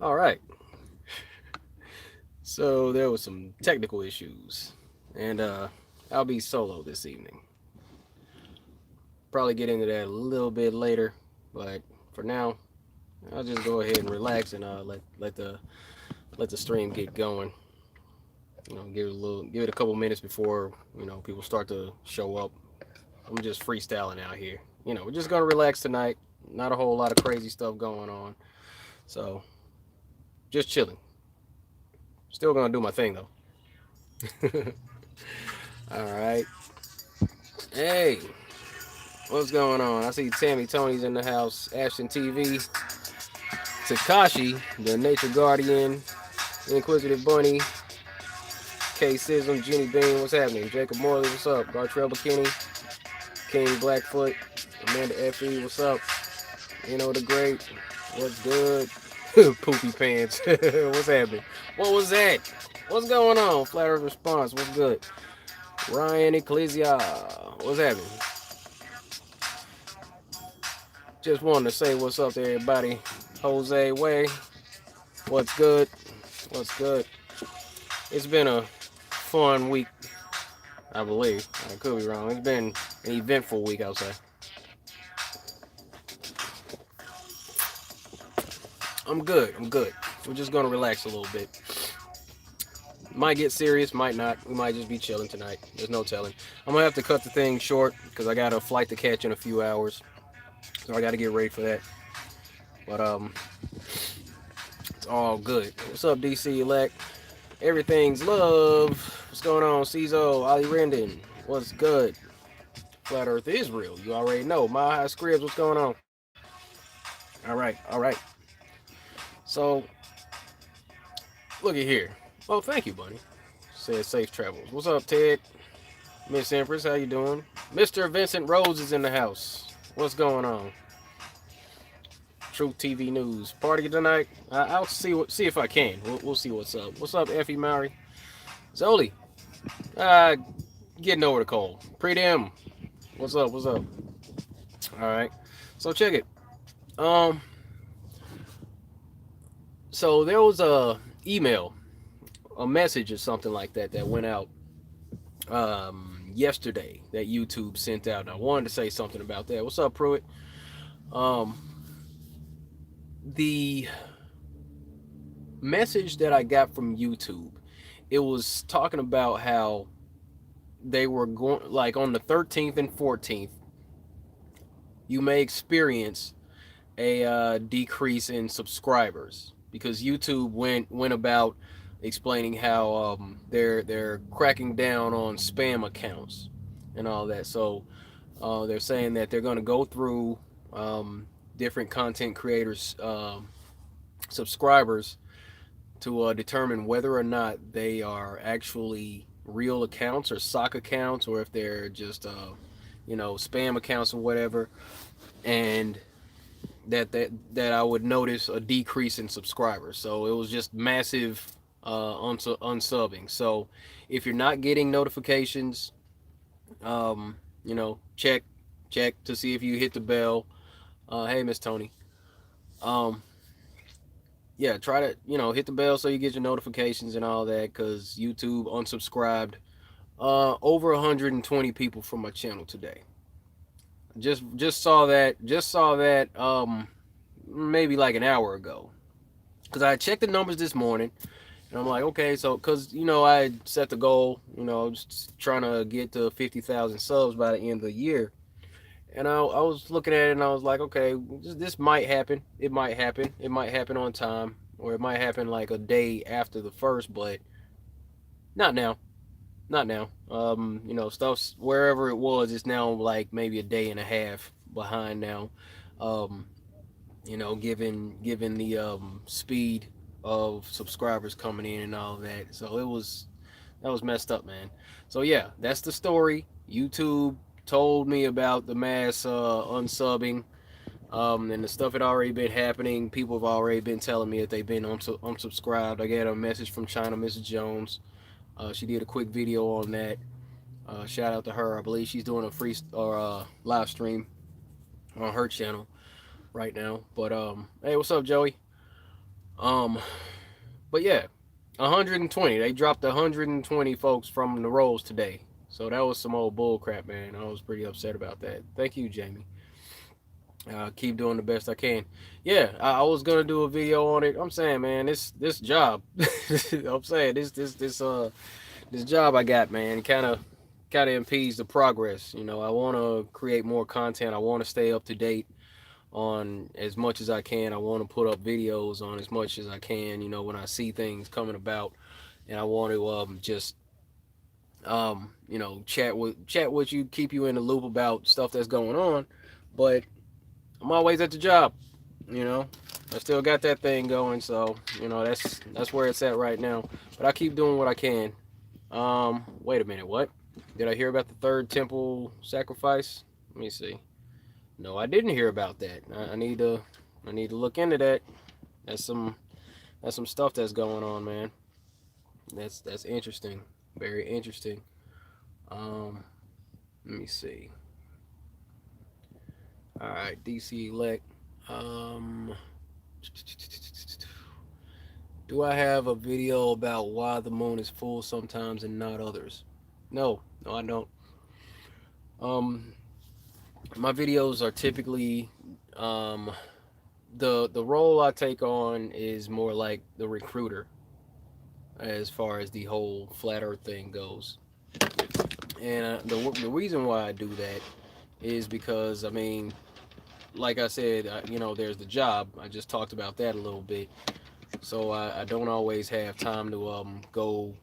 All right. So there was some technical issues, and I'll be solo this evening. Probably get into that a little bit later, but for now, I'll just go ahead and relax and let the stream get going. Give it a couple minutes before people start to show up. I'm just freestyling out here. We're just gonna relax tonight. Not a whole lot of crazy stuff going on, so just chilling. Still gonna do my thing though. All right. Hey, what's going on? I see Tammy Tony's in the house. Ashton TV. Takashi, the Nature Guardian. Inquisitive Bunny. K Sism. Jenny Bean. What's happening? Jacob Morley. What's up? Gartrell McKinney. King Blackfoot. Amanda Effie. What's up? The Great. What's good? Poopy Pants. What's happening? What was that? What's going on? Flat Earth Response. What's good? Ryan Ecclesia. What's happening? Just wanted to say what's up to everybody. Jose Way. What's good? What's good? It's been a fun week, I believe. I could be wrong. It's been an eventful week, I'll say. I'm good. I'm good. We're just gonna relax a little bit. Might get serious, might not. We might just be chilling tonight. There's no telling. I'm gonna have to cut the thing short because I got a flight to catch in a few hours, so I got to get ready for that. But it's all good. What's up, DC elect? Everything's love. What's going on, Cizo? Ali Rendon? What's good? Flat Earth is real. You already know. My High Scribs, what's going on? All right, all right. So look at here. Oh, thank you, buddy. Says safe travels. What's up, Ted? Miss Empress, how you doing? Mr. Vincent Rose is in the house. What's going on? Truth TV News party tonight. I'll see if I can. We'll see what's up. What's up, Effie Murray? Zoli, uh, getting over the cold. Pre-dem. What's up? What's up? All right. So check it. Um. So there was a email, a message or something like that went out yesterday that YouTube sent out. And I wanted to say something about that. What's up, Pruitt? Um. The message that I got from YouTube, it was talking about how they were going like on the 13th and 14th, you may experience a decrease in subscribers because YouTube went about explaining how they're cracking down on spam accounts and all that. So they're saying that they're going to go through different content creators' subscribers to determine whether or not they are actually real accounts or sock accounts or if they're just spam accounts or whatever, and that I would notice a decrease in subscribers. So it was just massive unsubbing. So if you're not getting notifications, check to see if you hit the bell. Hey, Miss Tony. Um, yeah, try to hit the bell so you get your notifications and all that because YouTube unsubscribed over 120 people from my channel today. Just saw that maybe like an hour ago because I checked the numbers this morning and I'm like, okay, so because I set the goal, just trying to get to 50,000 subs by the end of the year, and I was looking at it and I was like, okay, this might happen. It might happen. It might happen on time, or it might happen like a day after the first, but not now. Not now. Stuff's wherever it was. It's now like maybe a day and a half behind now. Um, given the speed of subscribers coming in and all that. So that was messed up, man. So yeah, that's the story. YouTube told me about the mass unsubbing, and the stuff had already been happening. People have already been telling me that they've been unsubscribed. I got a message from China Mrs. Jones. She did a quick video on that. Shout out to her. I believe she's doing a free or live stream on her channel right now. But hey, what's up, Joey? Um, but yeah, 120. They dropped 120 folks from the rolls today. So that was some old bull crap, man. I was pretty upset about that. Thank you, Jamie. Keep doing the best I can. Yeah, I was gonna do a video on it. I'm saying, man, this job. I'm saying this job I got, man, kind of impedes the progress. You know, I want to create more content. I want to stay up to date on as much as I can. I want to put up videos on as much as I can. You know, when I see things coming about, and I want to just you know, chat with you, keep you in the loop about stuff that's going on. But I'm always at the job. You know, I still got that thing going, so you know that's where it's at right now. But I keep doing what I can. Wait a minute, what? Did I hear about the third temple sacrifice? Let me see. No, I didn't hear about that. I need to look into that. That's some that's some stuff that's going on, man. That's interesting. Very interesting. Um, let me see. All right, DC elect. Um, do I have a video about why the moon is full sometimes and not others? No, no, I don't. Um, my videos are typically um the role I take on is more like the recruiter as far as the whole flat Earth thing goes. And the reason why I do that is because I mean, like I said, you know, there's the job. I just talked about that a little bit. So I don't always have time to go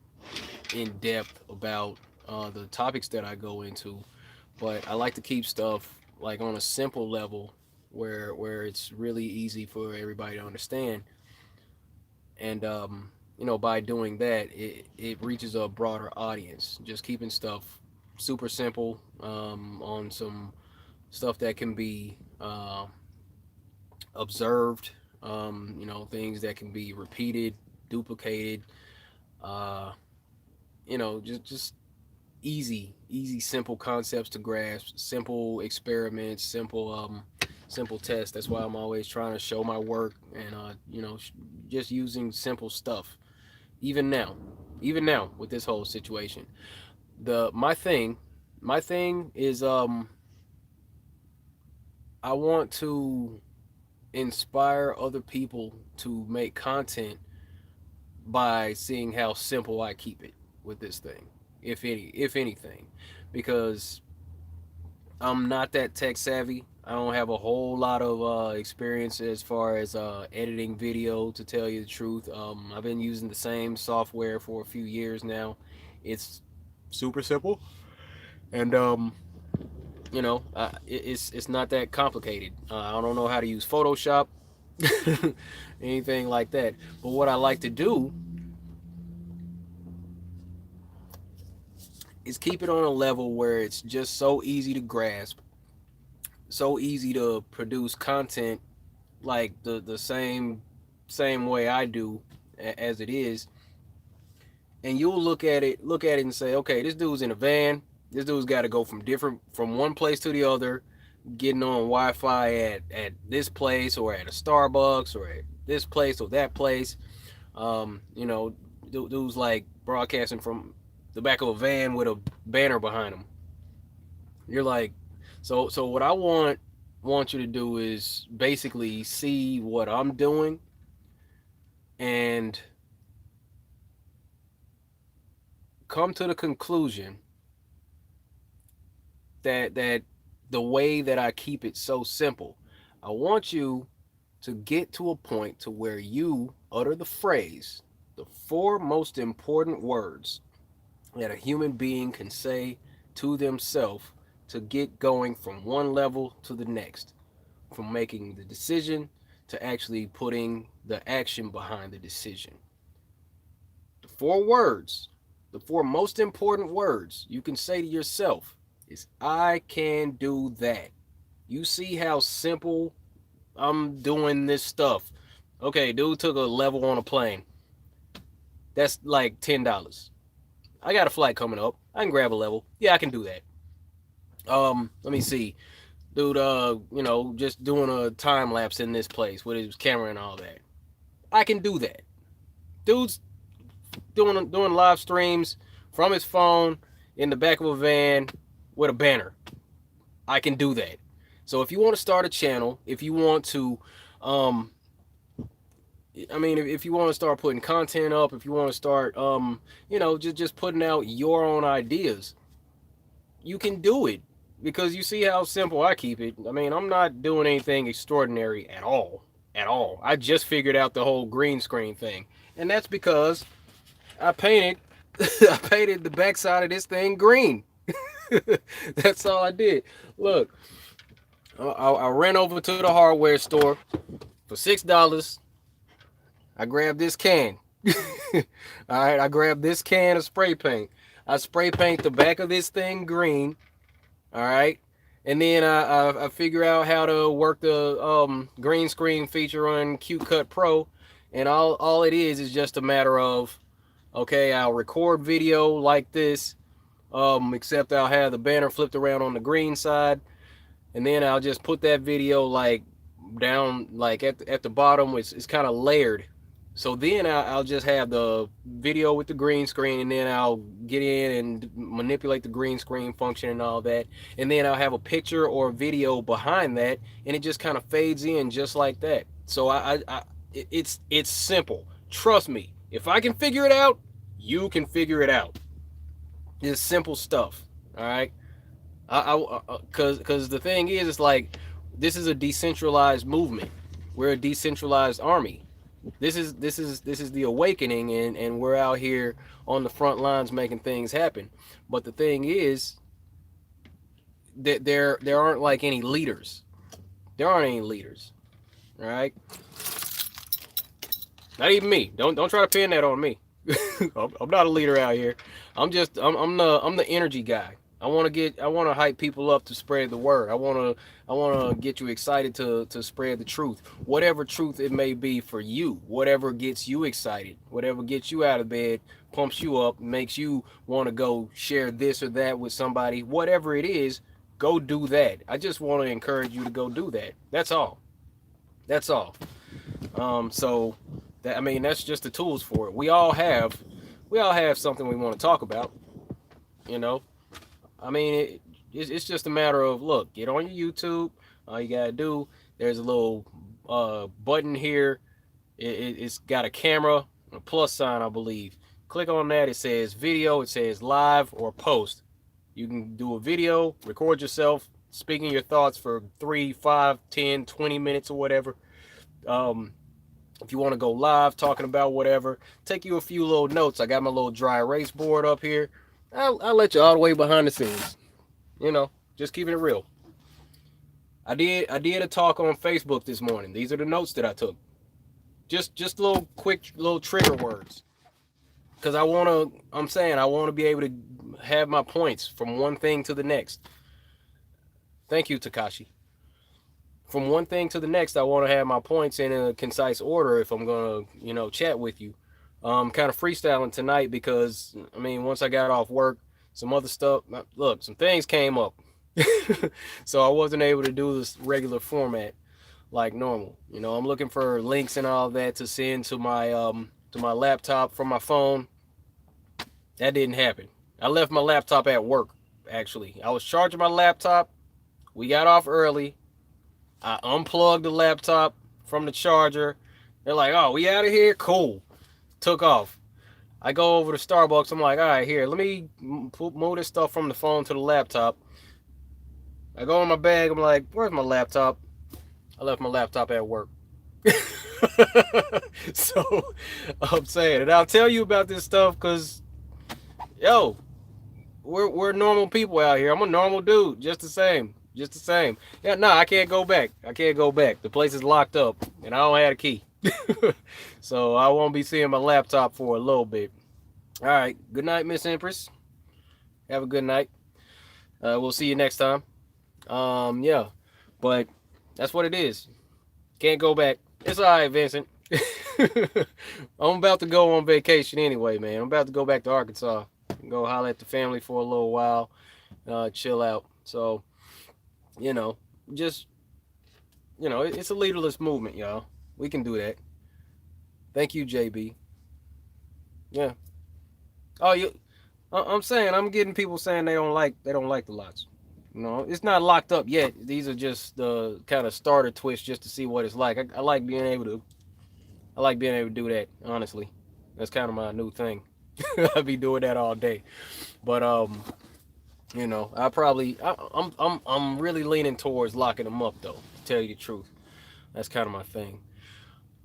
in depth about the topics that I go into, but I like to keep stuff like on a simple level where it's really easy for everybody to understand. And you know, by doing that, it reaches a broader audience. Just keeping stuff super simple on some stuff that can be observed. You know, things that can be repeated, duplicated. Uh, you know, just easy, simple concepts to grasp, simple experiments, simple tests. That's why I'm always trying to show my work and you know, just using simple stuff. Even now, even now with this whole situation, the my thing is I want to inspire other people to make content by seeing how simple I keep it with this thing, if anything, because I'm not that tech savvy. I don't have a whole lot of experience as far as editing video, to tell you the truth. I've been using the same software for a few years now. It's super simple, and you know, it's not that complicated. I don't know how to use Photoshop, anything like that. But what I like to do is keep it on a level where it's just so easy to grasp, so easy to produce content like the same way I do as it is, and you'll look at it and say, okay, this dude's in a van. This dude's got to go from one place to the other, getting on Wi-Fi at this place or at a Starbucks or at this place or that place. You know, dude's like broadcasting from the back of a van with a banner behind him. You're like, so what I want you to do is basically see what I'm doing and come to the conclusion that the way that I keep it so simple, I want you to get to a point to where you utter the phrase, the four most important words that a human being can say to themselves to get going from one level to the next, from making the decision to actually putting the action behind the decision. The four words, the four most important words you can say to yourself is, I can do that. You see how simple I'm doing this stuff. Okay, dude took a level on a plane. That's like $10. I got a flight coming up. I can grab a level. Yeah, I can do that. Let me see. Dude, you know, just doing a time lapse in this place with his camera and all that. I can do that. Dude's doing live streams from his phone in the back of a van with a banner. I can do that. So if you want to start a channel, if you want to, if you want to start putting content up, if you want to start, just putting out your own ideas, you can do it because you see how simple I keep it. I mean, I'm not doing anything extraordinary at all. At all. I just figured out the whole green screen thing. And that's because I painted I painted the backside of this thing green. That's all I did. Look, I ran over to the hardware store for $6. I grabbed this can. All right, I grabbed this can of spray paint. I spray paint the back of this thing green. All right, and then I figure out how to work the green screen feature on Q Pro, and all it is just a matter of, okay, I'll record video like this, except I'll have the banner flipped around on the green side, and then I'll just put that video like down like at the bottom. It's kind of layered. So then I'll just have the video with the green screen, and then I'll get in and manipulate the green screen function and all that. And then I'll have a picture or a video behind that, and it just kind of fades in just like that. So it's simple. Trust me. If I can figure it out, you can figure it out. It's simple stuff. All right. Because the thing is, it's like this is a decentralized movement. We're a decentralized army. This is the awakening, and we're out here on the front lines making things happen. But the thing is that there aren't like any leaders. There aren't any leaders. All right? Not even me. Don't try to pin that on me. I'm not a leader out here. I'm the energy guy. I want to hype people up to spread the word. I want to get you excited to spread the truth, whatever truth it may be for you, whatever gets you excited, whatever gets you out of bed, pumps you up, makes you want to go share this or that with somebody, whatever it is, go do that. I just want to encourage you to go do that. That's all. That's all. So that's just the tools for it. We all have something we want to talk about, you know. I mean, it's just a matter of, look, get on your YouTube. All you got to do, there's a little button here. It's got a camera, a plus sign, I believe. Click on that. It says video. It says live or post. You can do a video, record yourself, speaking your thoughts for 3, 5, 10, 20 minutes or whatever. If you want to go live, talking about whatever, take you a few little notes. I got my little dry erase board up here. I'll let you all the way behind the scenes. You know, just keeping it real. I did a talk on Facebook this morning. These are the notes that I took. Just little quick little trigger words. Because I want to be able to have my points from one thing to the next. Thank you, Takashi. From one thing to the next, I want to have my points in a concise order if I'm going to, chat with you. Kind of freestyling tonight because, once I got off work, some other stuff, some things came up. So I wasn't able to do this regular format like normal. I'm looking for links and all that to send to my laptop from my phone. That didn't happen. I left my laptop at work, actually. I was charging my laptop. We got off early. I unplugged the laptop from the charger. They're like, oh, we out of here? Cool. Took off. I go over to Starbucks. I'm like, all right, here, let me move this stuff from the phone to the laptop. I go in my bag. I'm like, where's my laptop? I left my laptop at work. So I'm saying, and I'll tell you about this stuff because, we're normal people out here. I'm a normal dude, just the same. Yeah, no, I can't go back. The place is locked up, and I don't have a key. So I won't be seeing my laptop for a little bit. All right. Good night, Miss Empress. Have a good night. We'll see you next time. Yeah. But that's what it is. Can't go back. It's all right, Vincent. I'm about to go on vacation anyway, man. I'm about to go back to Arkansas. Go holler at the family for a little while. Chill out. So, it's a leaderless movement, y'all. We can do that. Thank you, JB. Yeah. Oh, I'm saying I'm getting people saying they don't like the lots. No, it's not locked up yet. These are just the kind of starter twist just to see what it's like. I like being able to. I like being able to do that. Honestly, that's kind of my new thing. I'll be doing that all day. But I'm really leaning towards locking them up though. To tell you the truth, that's kind of my thing.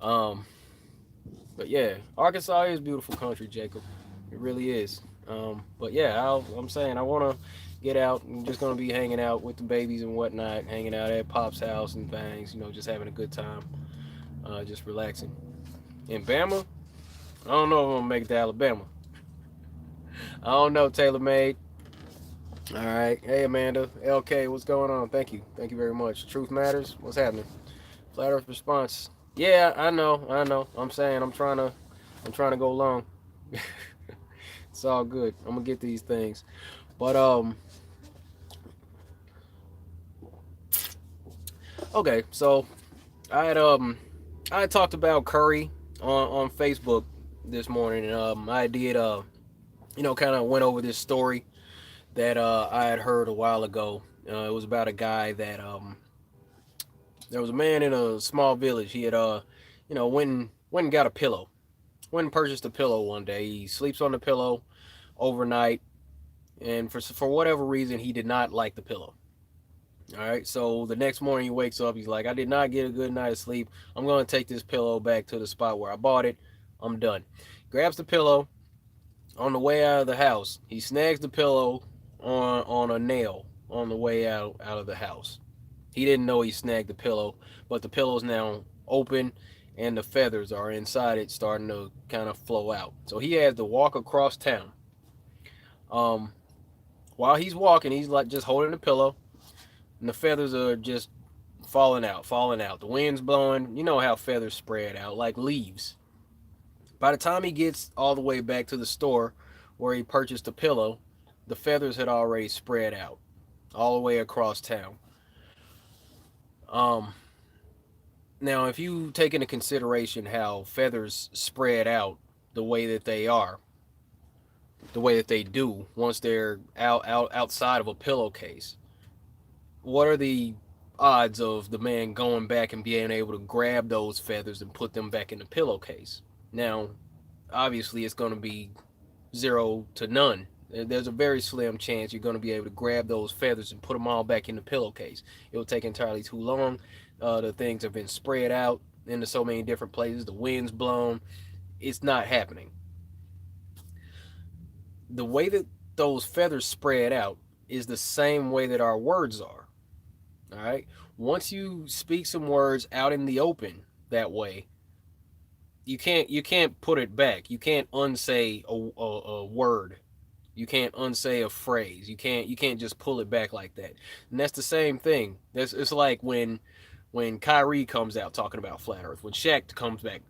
Um, but yeah, Arkansas is beautiful country, Jacob. It really is. But yeah, I'm saying I want to get out. I'm just gonna be hanging out with the babies and whatnot, hanging out at Pop's house and things. Just having a good time, just relaxing. In Bama, I don't know if I'm gonna make it to Alabama. I don't know, Taylor Made. All right. Hey, Amanda. LK, what's going on? Thank you very much. Truth matters. What's happening? Flat Earth response. Yeah, I know. I'm saying I'm trying to go long. It's all good. I'm gonna get these things. But okay. So I had I had talked about Curry on Facebook this morning, and I did kind of went over this story that I had heard a while ago. It was about a guy that there was a man in a small village. He had went and got a pillow. Went and purchased a pillow one day. He sleeps on the pillow overnight, and for whatever reason, he did not like the pillow. All right, so the next morning he wakes up. He's like, I did not get a good night of sleep. I'm going to take this pillow back to the spot where I bought it. I'm done. Grabs the pillow. On the way out of the house, he snags the pillow on a nail on the way out of the house. He didn't know he snagged the pillow, but the pillow's now open and the feathers are inside it starting to kind of flow out. So he has to walk across town. Um, while he's walking, he's like just holding the pillow, and the feathers are just falling out, falling out. The wind's blowing. You know how feathers spread out like leaves. By the time he gets all the way back to the store where he purchased the pillow, the feathers had already spread out all the way across town. Um, Now, if you take into consideration how feathers spread out the way that they are, the way that they do once they're outside of a pillowcase, what are the odds of the man going back and being able to grab those feathers and put them back in the pillowcase? Now, obviously, it's going to be zero to none. There's a very slim chance you're going to be able to grab those feathers and put them all back in the pillowcase. It will take entirely too long. The things have been spread out into so many different places. The wind's blown. It's not happening. The way that those feathers spread out is the same way that our words are. All right. Once you speak some words out in the open that way, you can't put it back. You can't unsay a word. You can't unsay a phrase. You can't just pull it back like that. And that's the same thing. It's like when Kyrie comes out talking about flat Earth. When Shaq comes back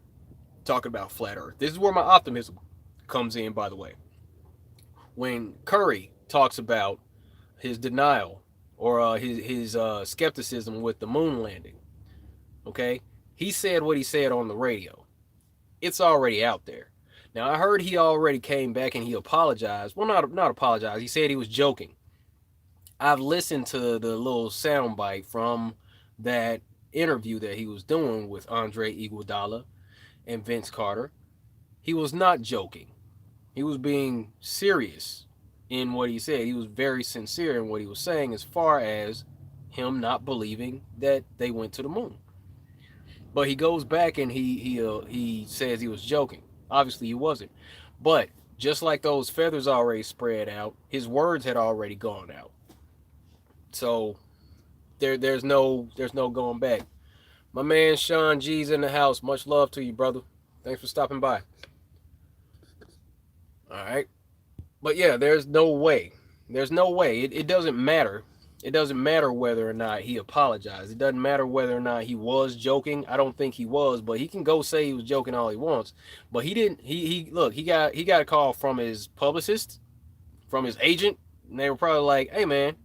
talking about flat Earth. This is where my optimism comes in, by the way. When Curry talks about his denial or his skepticism with the moon landing, okay, he said what he said on the radio. It's already out there. Now I heard he already came back and he apologized. Well, not apologized. He said he was joking. I've listened to the little soundbite from that interview that he was doing with Andre Iguodala and Vince Carter. He was not joking. He was being serious in what he said. He was very sincere in what he was saying as far as him not believing that they went to the moon. But he goes back and he says he was joking. Obviously he wasn't. But just like those feathers already spread out, his words had already gone out. So there's no going back. My man Sean G's in the house. Much love to you, brother. Thanks for stopping by. All right. But yeah, there's no way. There's no way. It doesn't matter. It doesn't matter whether or not he apologized. It doesn't matter whether or not he was joking. I don't think he was, but he can go say he was joking all he wants. But he didn't. He look. He got a call from his publicist, from his agent, and they were probably like, "Hey man,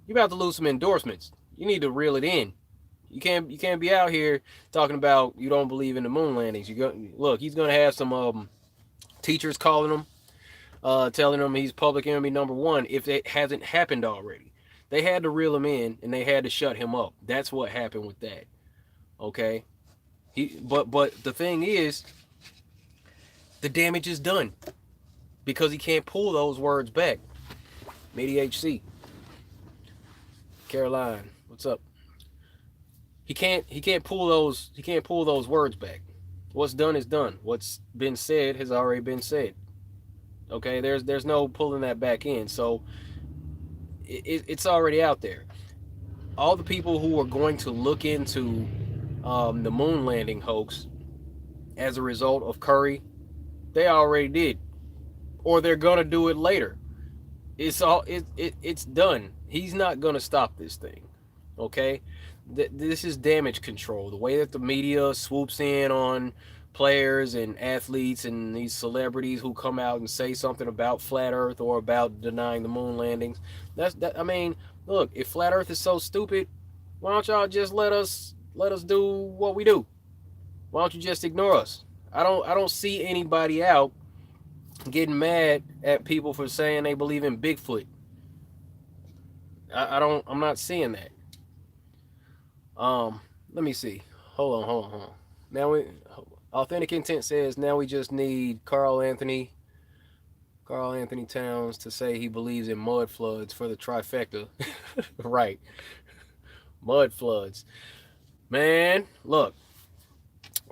you about to lose some endorsements. You need to reel it in. You can't be out here talking about you don't believe in the moon landings. Look. He's gonna have some teachers calling him, telling him he's public enemy number one if it hasn't happened already. They had to reel him in and they had to shut him up. That's what happened with that. Okay. But the thing is, the damage is done because he can't pull those words back. Midi HC, Caroline, what's up? He can't pull those words back. What's done is done. What's been said has already been said. Okay, there's no pulling that back in. So it's already out there. All the people who are going to look into the moon landing hoax as a result of Curry, they already did, or they're gonna do it later. It's done. He's not gonna stop this thing. Okay, this is damage control. The way that the media swoops in on players and athletes and these celebrities who come out and say something about flat Earth or about denying the moon landings. I mean, look, if flat Earth is so stupid, why don't y'all just let us do what we do? Why don't you just ignore us? I don't see anybody out getting mad at people for saying they believe in Bigfoot. I'm not seeing that. Let me see. Hold on. Now we authentic intent says now we just need Carl Anthony Towns to say he believes in mud floods for the trifecta. Right. Mud floods. Man, look.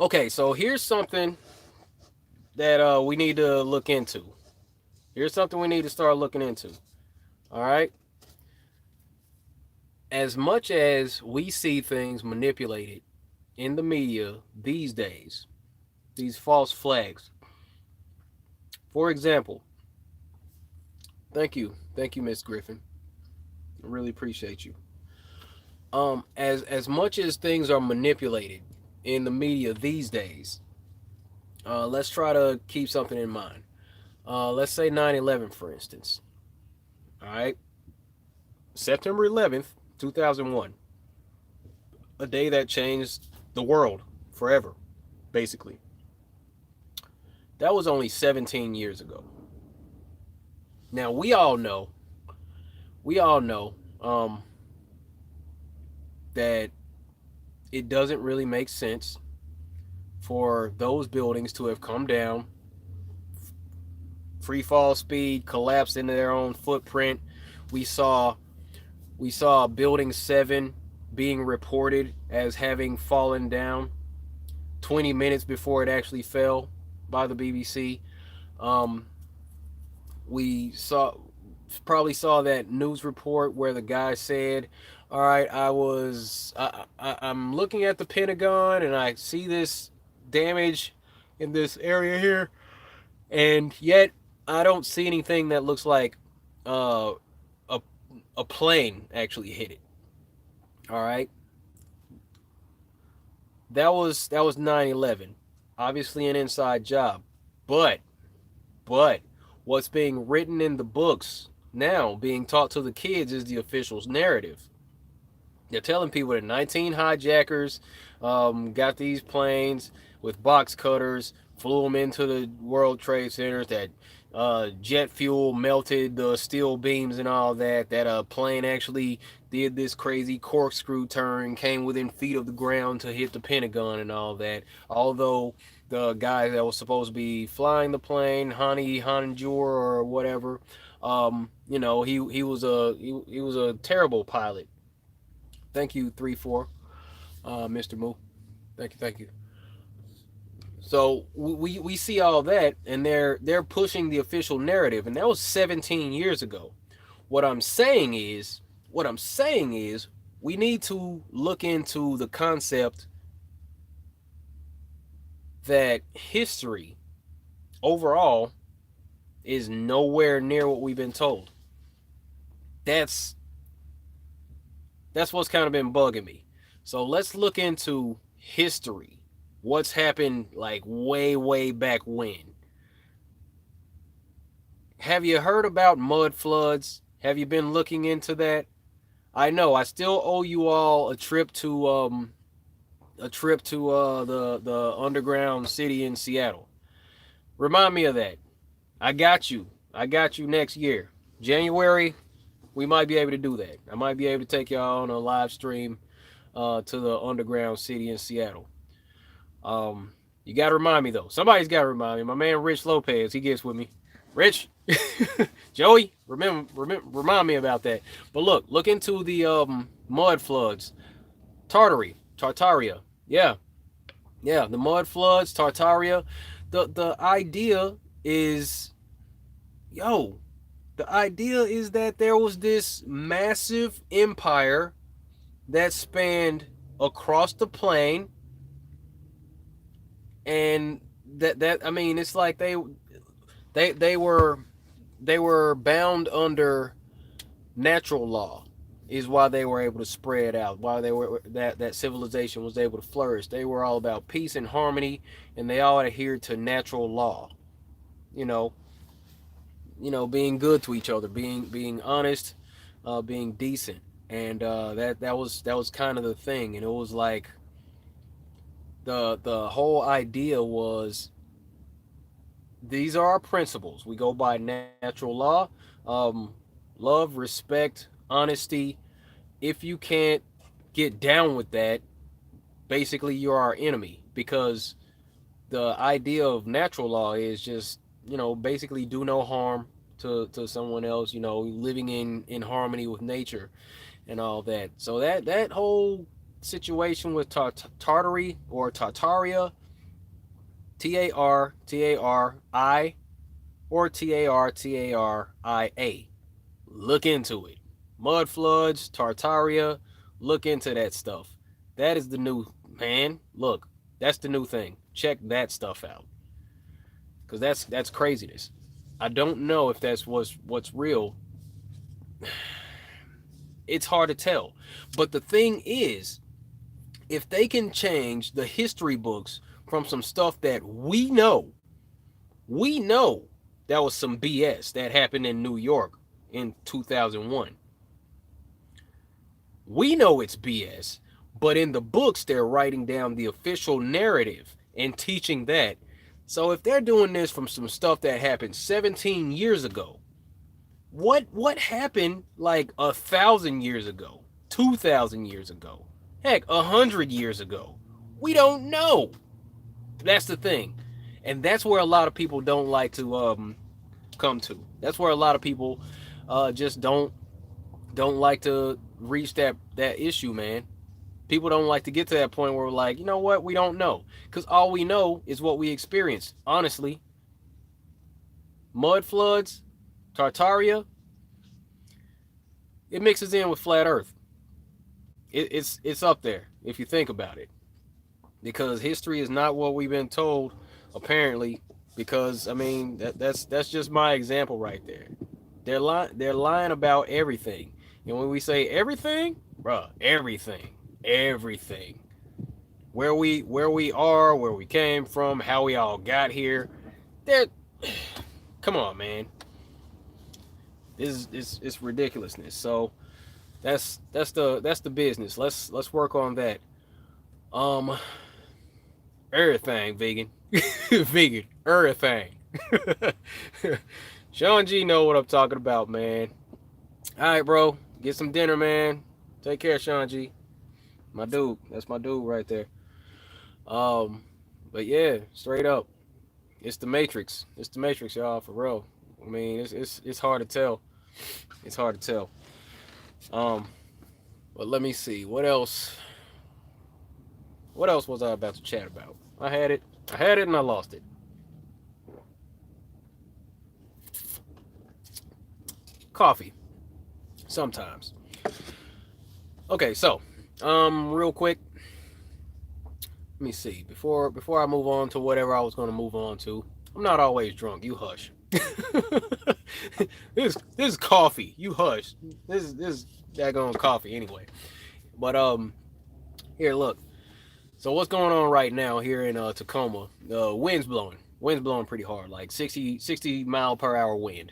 Okay, so here's something that we need to look into. Here's something we need to start looking into. All right? As much as we see things manipulated in the media these days, these false flags. For example, thank you, Miss Griffin. I really appreciate you. As much as things are manipulated in the media these days, let's try to keep something in mind. Let's say 9/11, for instance. All right, September 11th, 2001, a day that changed the world forever, basically. That was only 17 years ago. Now we all know that it doesn't really make sense for those buildings to have come down, free fall speed, collapsed into their own footprint. We saw building 7 being reported as having fallen down 20 minutes before it actually fell by the BBC. We probably saw that news report where the guy said, "All right, I'm looking at the Pentagon and I see this damage in this area here, and yet I don't see anything that looks like uh, a a plane actually hit it." All right, that was 9/11. Obviously an inside job, but but what's being written in the books now, being taught to the kids, is the official's narrative. They're telling people that 19 hijackers got these planes with box cutters, flew them into the World Trade Centers, that jet fuel melted the steel beams and all that, that a plane actually did this crazy corkscrew turn, came within feet of the ground to hit the Pentagon and all that. Although the guy that was supposed to be flying the plane, Hani Hanjour or whatever, he was a terrible pilot. Thank you, 3-4, Mr. Moo. Thank you. So we see all that, and they're pushing the official narrative, and that was 17 years ago. What I'm saying is, we need to look into the concept that history overall is nowhere near what we've been told. That's what's kind of been bugging me. So let's look into history. What's happened like way back when? Have you heard about mud floods? Have you been looking into that? I know. I still owe you all a trip to the underground city in Seattle. Remind me of that. I got you. I got you next year. January, we might be able to do that. I might be able to take y'all on a live stream to the underground city in Seattle. You got to remind me, though. Somebody's got to remind me. My man Rich Lopez, he gets with me. Rich, Joey, remind me about that. But look into the mud floods. Tartaria. Yeah, the mud floods, Tartaria. The idea is, yo, the idea is that there was this massive empire that spanned across the plane, and that I mean, it's like they were bound under natural law, is why they were able to spread out, why they were that civilization was able to flourish. They were all about peace and harmony, and they all adhered to natural law. You know, being good to each other, being honest, being decent, and that was kind of the thing. And it was like the whole idea was, these are our principles. We go by natural law, love, respect, honesty. If you can't get down with that, basically you're our enemy, because the idea of natural law is just, basically do no harm to someone else, living in harmony with nature and all that. So that whole situation with tartary or tartaria, Tartari or Tartaria, look into it. Mud floods, Tartaria, look into that stuff. That is the new, man. Look, that's the new thing. Check that stuff out, because that's craziness. I don't know if that's what's real. It's hard to tell. But the thing is, if they can change the history books from some stuff that we know that was some BS that happened in New York in 2001. We know it's BS, but in the books they're writing down the official narrative and teaching that. So if they're doing this from some stuff that happened 17 years ago, what happened like 1,000 years ago, 2,000 years ago, heck, 100 years ago? We don't know. That's the thing, and that's where a lot of people don't like to come to. That's where a lot of people just don't like to reach that issue, man. People don't like to get to that point where we're like, you know what, we don't know, because all we know is what we experienced. Honestly, mud floods, Tartaria, it mixes in with flat Earth. It's up there if you think about it, because history is not what we've been told, apparently. Because I mean, that's just my example right there. They're lying about everything, and when we say everything, bruh, everything, where we are, where we came from, how we all got here. That, come on, man. It's ridiculousness. So that's the business. Let's work on that. Um, Everything vegan, vegan, everything. Sean G know what I'm talking about, man. All right, bro, get some dinner, man. Take care, Sean G. My dude, that's my dude right there. But yeah, straight up, it's the Matrix. It's the Matrix, y'all, for real. I mean, it's hard to tell. It's hard to tell. But let me see, what else? What else was I about to chat about? I had it, and I lost it. Coffee, sometimes. Okay, so, real quick, let me see. Before I move on to whatever I was going to move on to, I'm not always drunk. You hush. this is coffee. You hush. This daggone coffee anyway. But here, look. So what's going on right now here in Tacoma? Wind's blowing. Wind's blowing pretty hard, like 60 mile per hour wind.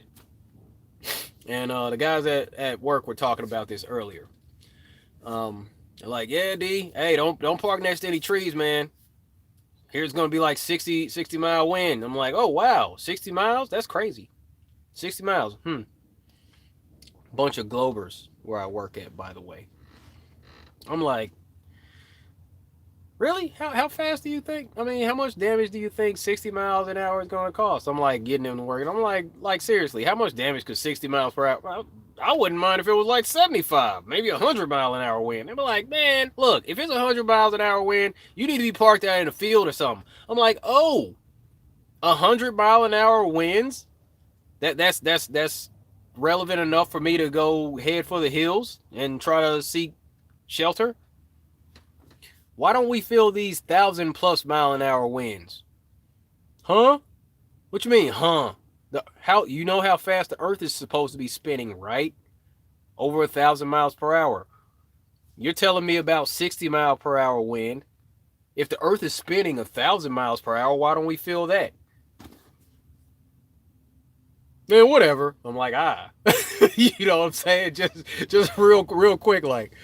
And the guys at work were talking about this earlier. Like, yeah, D, hey, don't park next to any trees, man. Here's gonna be like 60 mile wind. I'm like, oh wow, 60 miles? That's crazy. 60 miles. Bunch of Globers where I work at, by the way. I'm like, really? How fast do you think? I mean, how much damage do you think 60 miles an hour is going to cost? I'm like getting them to work. And I'm like seriously, how much damage could 60 miles per hour? I wouldn't mind if it was like 75, maybe 100 mile an hour wind. They'd be like, man, look, if it's 100 miles an hour wind, you need to be parked out in a field or something. I'm like, oh, 100 mile an hour winds? That's relevant enough for me to go head for the hills and try to seek shelter? Why don't we feel these 1,000+ mile an hour winds? Huh? What you mean, huh? You know how fast the Earth is supposed to be spinning, right? Over 1,000 miles per hour. You're telling me about 60 mile per hour wind. If the Earth is spinning 1,000 miles per hour, why don't we feel that? Man, whatever. I'm like, you know what I'm saying? Just real quick, like.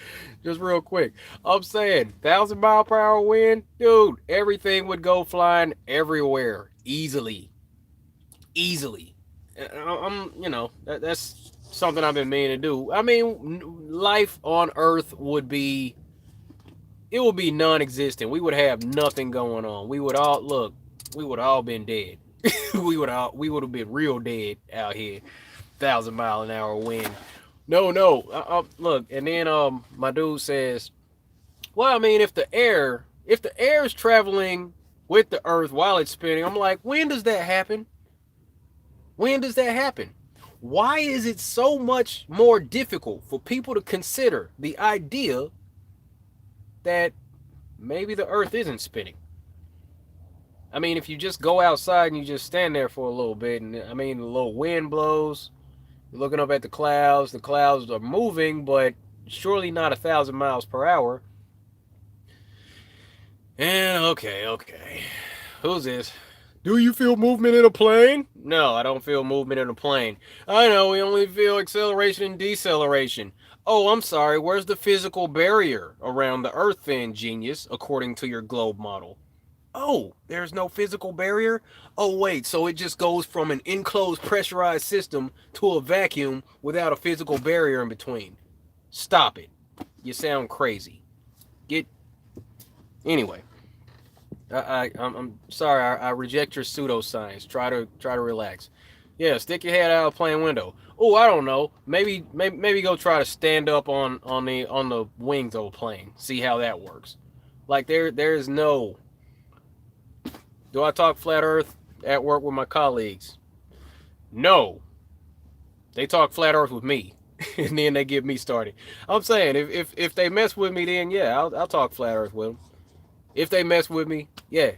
Just real quick. I'm saying 1,000 mile per hour wind, dude, everything would go flying everywhere. Easily. That's something I've been meaning to do. I mean, life on Earth would be non-existent. We would have nothing going on. We would all been dead. we would have been real dead out here. 1,000 mile an hour wind. No. Look, and then my dude says, well, I mean, if the air is traveling with the Earth while it's spinning, I'm like, when does that happen? When does that happen? Why is it so much more difficult for people to consider the idea that maybe the Earth isn't spinning? I mean, if you just go outside and you just stand there for a little bit, and I mean, a little wind blows, you're looking up at the clouds are moving, but surely not 1,000 miles per hour. And okay. Who's this? Do you feel movement in a plane? No, I don't feel movement in a plane. I know, we only feel acceleration and deceleration. Oh, I'm sorry, where's the physical barrier around the Earth then, genius, according to your globe model? Oh, there's no physical barrier? Oh, wait, so it just goes from an enclosed pressurized system to a vacuum without a physical barrier in between. Stop it. You sound crazy. Anyway, I'm sorry. I reject your pseudoscience. Try to relax. Yeah, stick your head out of a plane window. Oh, I don't know. Maybe go try to stand up on the wings of a plane. See how that works. Like there's no. Do I talk flat Earth at work with my colleagues? No. They talk flat Earth with me, and then they get me started. I'm saying if they mess with me, then yeah, I'll talk flat Earth with them. If they mess with me, yeah,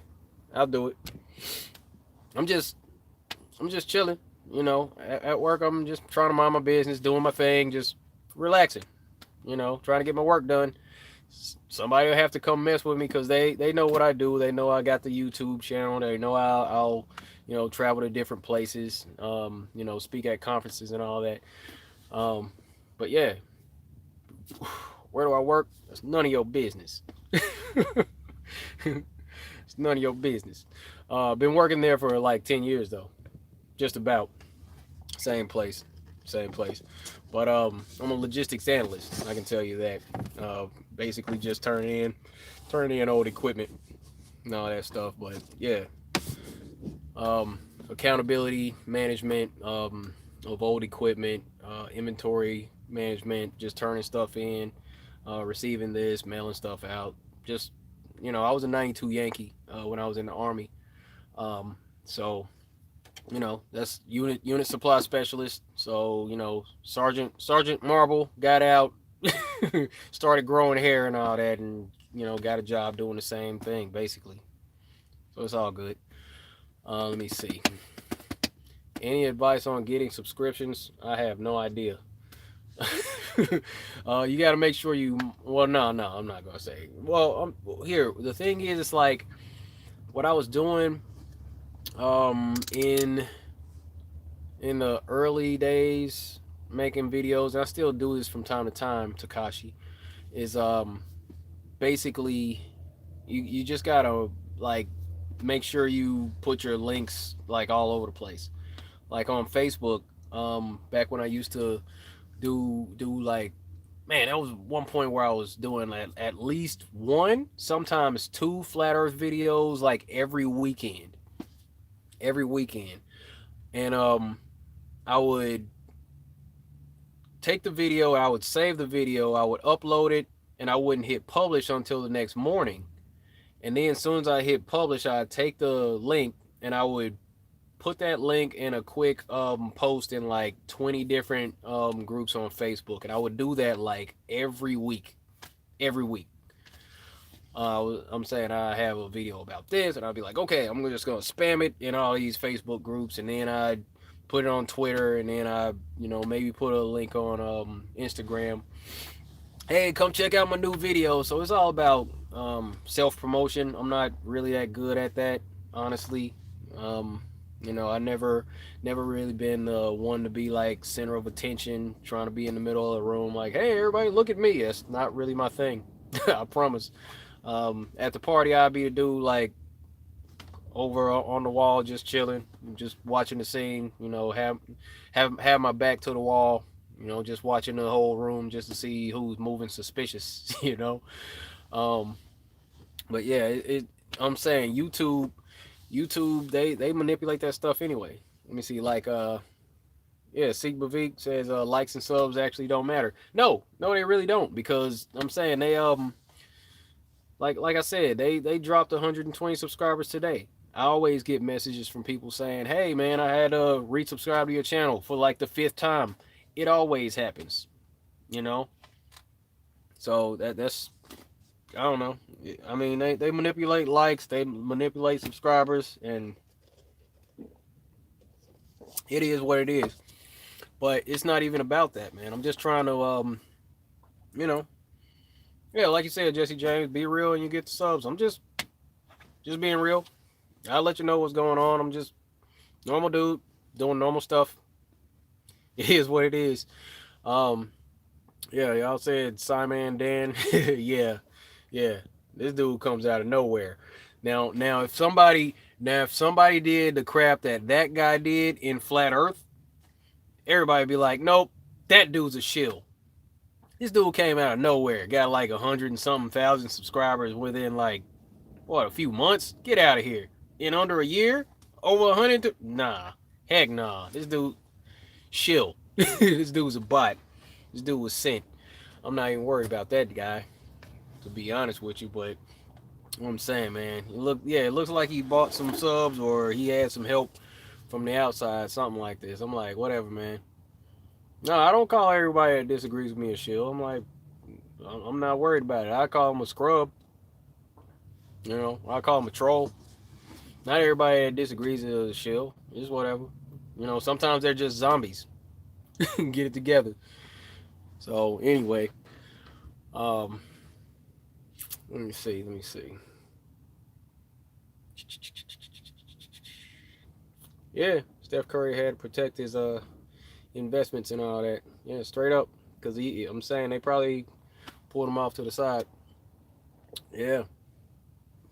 I'll do it. I'm just chilling, you know. At work, I'm just trying to mind my business, doing my thing, just relaxing, you know, trying to get my work done. Somebody will have to come mess with me because they know what I do. They know I got the YouTube channel. They know I'll travel to different places, speak at conferences and all that. But yeah, where do I work? That's none of your business. It's none of your business. Been working there for like 10 years though. Just about. Same place. But I'm a logistics analyst. I can tell you that. Basically just turning in old equipment and all that stuff. But yeah. Accountability management of old equipment, inventory management, just turning stuff in, receiving this, mailing stuff out. Just, I was a 92 Yankee when I was in the Army. So, that's unit supply specialist. So, Sergeant Marble got out, started growing hair and all that, and, got a job doing the same thing, basically. So it's all good. Let me see. Any advice on getting subscriptions? I have no idea. You got to make sure you. Well, no, I'm not gonna say. Well, here the thing is, it's like what I was doing, in the early days, making videos. And I still do this from time to time, Takashi. is basically you just gotta like make sure you put your links like all over the place. Like on Facebook, back when I used to do like, man, that was one point where I was doing at least one, sometimes two flat Earth videos like every weekend, and I would take the video, I would save the video, I would upload it, and I wouldn't hit publish until the next morning. And then as soon as I hit publish, I'd take the link and I would put that link in a quick post in like 20 different groups on Facebook. And I would do that like every week. Every week. I'm saying I have a video about this, and I'll be like, okay, I'm just gonna spam it in all these Facebook groups, and then I put it on Twitter, and then I, maybe put a link on Instagram. Hey, come check out my new video. So it's all about self promotion. I'm not really that good at that, honestly. I never really been one to be like center of attention, trying to be in the middle of the room, like, hey, everybody, look at me. That's not really my thing. I promise. At the party, I'd be a dude like over on the wall, just chilling, just watching the scene. Have my back to the wall. Just watching the whole room just to see who's moving suspicious. But yeah, I'm saying YouTube, they manipulate that stuff anyway. Let me see, like yeah, Seek Bavik says likes and subs actually don't matter. No, they really don't, because I'm saying they like I said, they dropped 120 subscribers today. I always get messages from people saying, "Hey man, I had to resubscribe to your channel for like the 5th time." It always happens, you know. So that's, I don't know. I mean, they manipulate likes, they manipulate subscribers, and it is what it is. But it's not even about that, man. I'm just trying to you know, yeah, like you said, Jesse James, be real and you get the subs. I'm just being real. I'll let you know what's going on. I'm just normal dude doing normal stuff. It is what it is. Um, yeah, y'all said Simon Dan. Yeah, yeah. This dude comes out of nowhere. Now, if somebody did the crap that guy did in Flat Earth, everybody be like, nope, that dude's a shill. This dude came out of nowhere, got like 100 and something thousand subscribers within like what, a few months. Get out of here. In under a year, over 100. Nah, heck nah. This dude shill. This dude's a bot. This dude was sent. I'm not even worried about that guy, to be honest with you. But what I'm saying, man, it looks like he bought some subs or he had some help from the outside, something like this. I'm like, whatever, man. No, I don't call everybody that disagrees with me a shill. I'm like, I'm not worried about it. I call him a scrub. I call him a troll. Not everybody that disagrees is a shill. It's whatever. Sometimes they're just zombies. Get it together. So anyway, um, let me see. Yeah, Steph Curry had to protect his investments and all that. Yeah, straight up. Because I'm saying they probably pulled him off to the side. Yeah.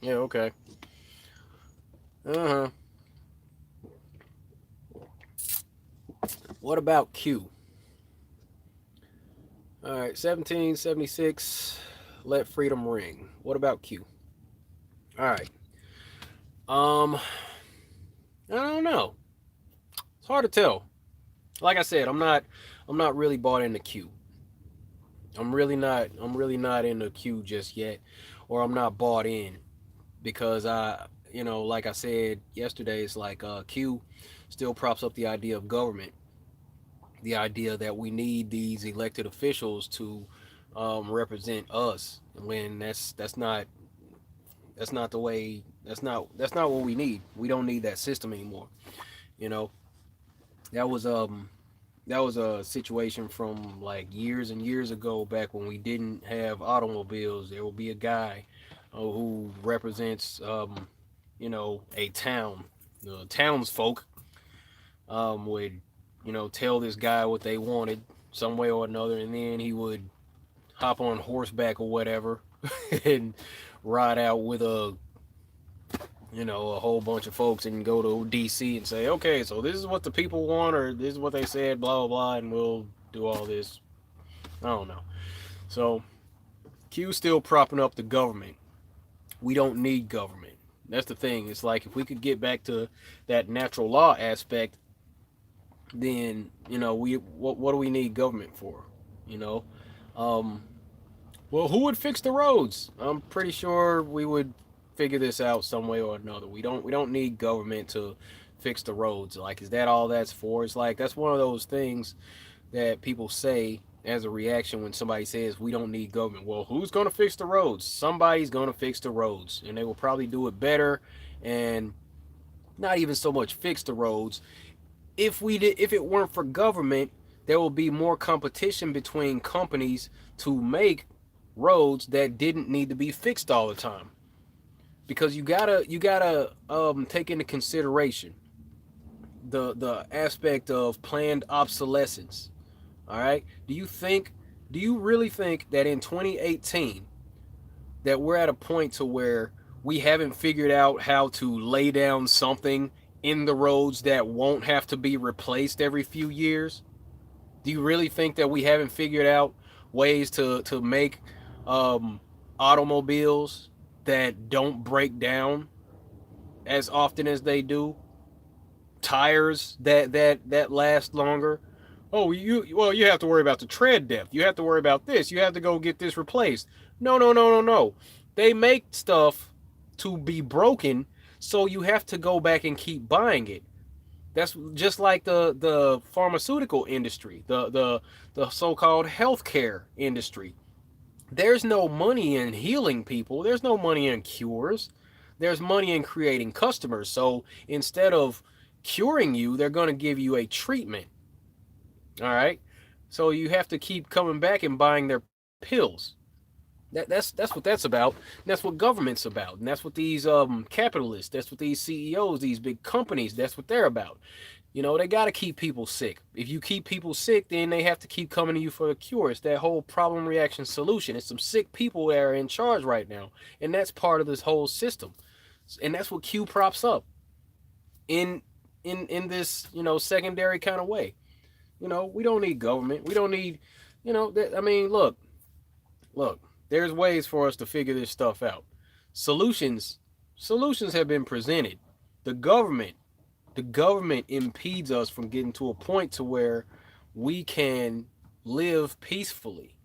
Yeah, okay. Uh-huh. What about Q? All right, 1776, let freedom ring. What about Q? All right. I don't know. It's hard to tell. Like I said, I'm not really bought into Q. I'm really not into Q just yet, or I'm not bought in, because like I said yesterday, it's like Q still props up the idea of government, the idea that we need these elected officials to represent us, when that's not the way. That's not what we need. We don't need that system anymore. You know, that was a situation from like years and years ago, back when we didn't have automobiles. There will be a guy who represents a town. The townsfolk would tell this guy what they wanted some way or another, and then he would hop on horseback or whatever and ride out with a whole bunch of folks and go to DC and say, okay, so this is what the people want, or this is what they said, blah blah blah, and we'll do all this. I don't know. So Q's still propping up the government. We don't need government. That's the thing. It's like if we could get back to that natural law aspect, then we what do we need government for? You know, um, well, who would fix the roads? I'm pretty sure we would figure this out some way or another. We don't need government to fix the roads. Like, is that all that's for? It's like that's one of those things that people say as a reaction when somebody says we don't need government. Well, who's going to fix the roads? Somebody's going to fix the roads, and they will probably do it better, and not even so much fix the roads. If it weren't for government, there will be more competition between companies to make roads that didn't need to be fixed all the time. Because you gotta take into consideration the aspect of planned obsolescence. All right. Do you really think that in 2018 that we're at a point to where we haven't figured out how to lay down something in the roads that won't have to be replaced every few years? Do you really think that we haven't figured out ways to make automobiles that don't break down as often as they do? Tires that last longer? Oh, you have to worry about the tread depth. You have to worry about this. You have to go get this replaced. No, no, no, no, no. They make stuff to be broken, so you have to go back and keep buying it. That's just like the pharmaceutical industry, the so-called healthcare industry. There's no money in healing people. There's no money in cures. There's money in creating customers. So instead of curing you, they're going to give you a treatment. All right. So you have to keep coming back and buying their pills. That's what that's about. And that's what government's about. And that's what these capitalists, that's what these CEOs, these big companies, that's what they're about. They got to keep people sick. If you keep people sick, then they have to keep coming to you for a cure. It's that whole problem reaction solution. It's some sick people that are in charge right now. And that's part of this whole system. And that's what Q props up in this, secondary kind of way. We don't need government. We don't need, I mean, look, there's ways for us to figure this stuff out. Solutions have been presented. The government impedes us from getting to a point to where we can live peacefully.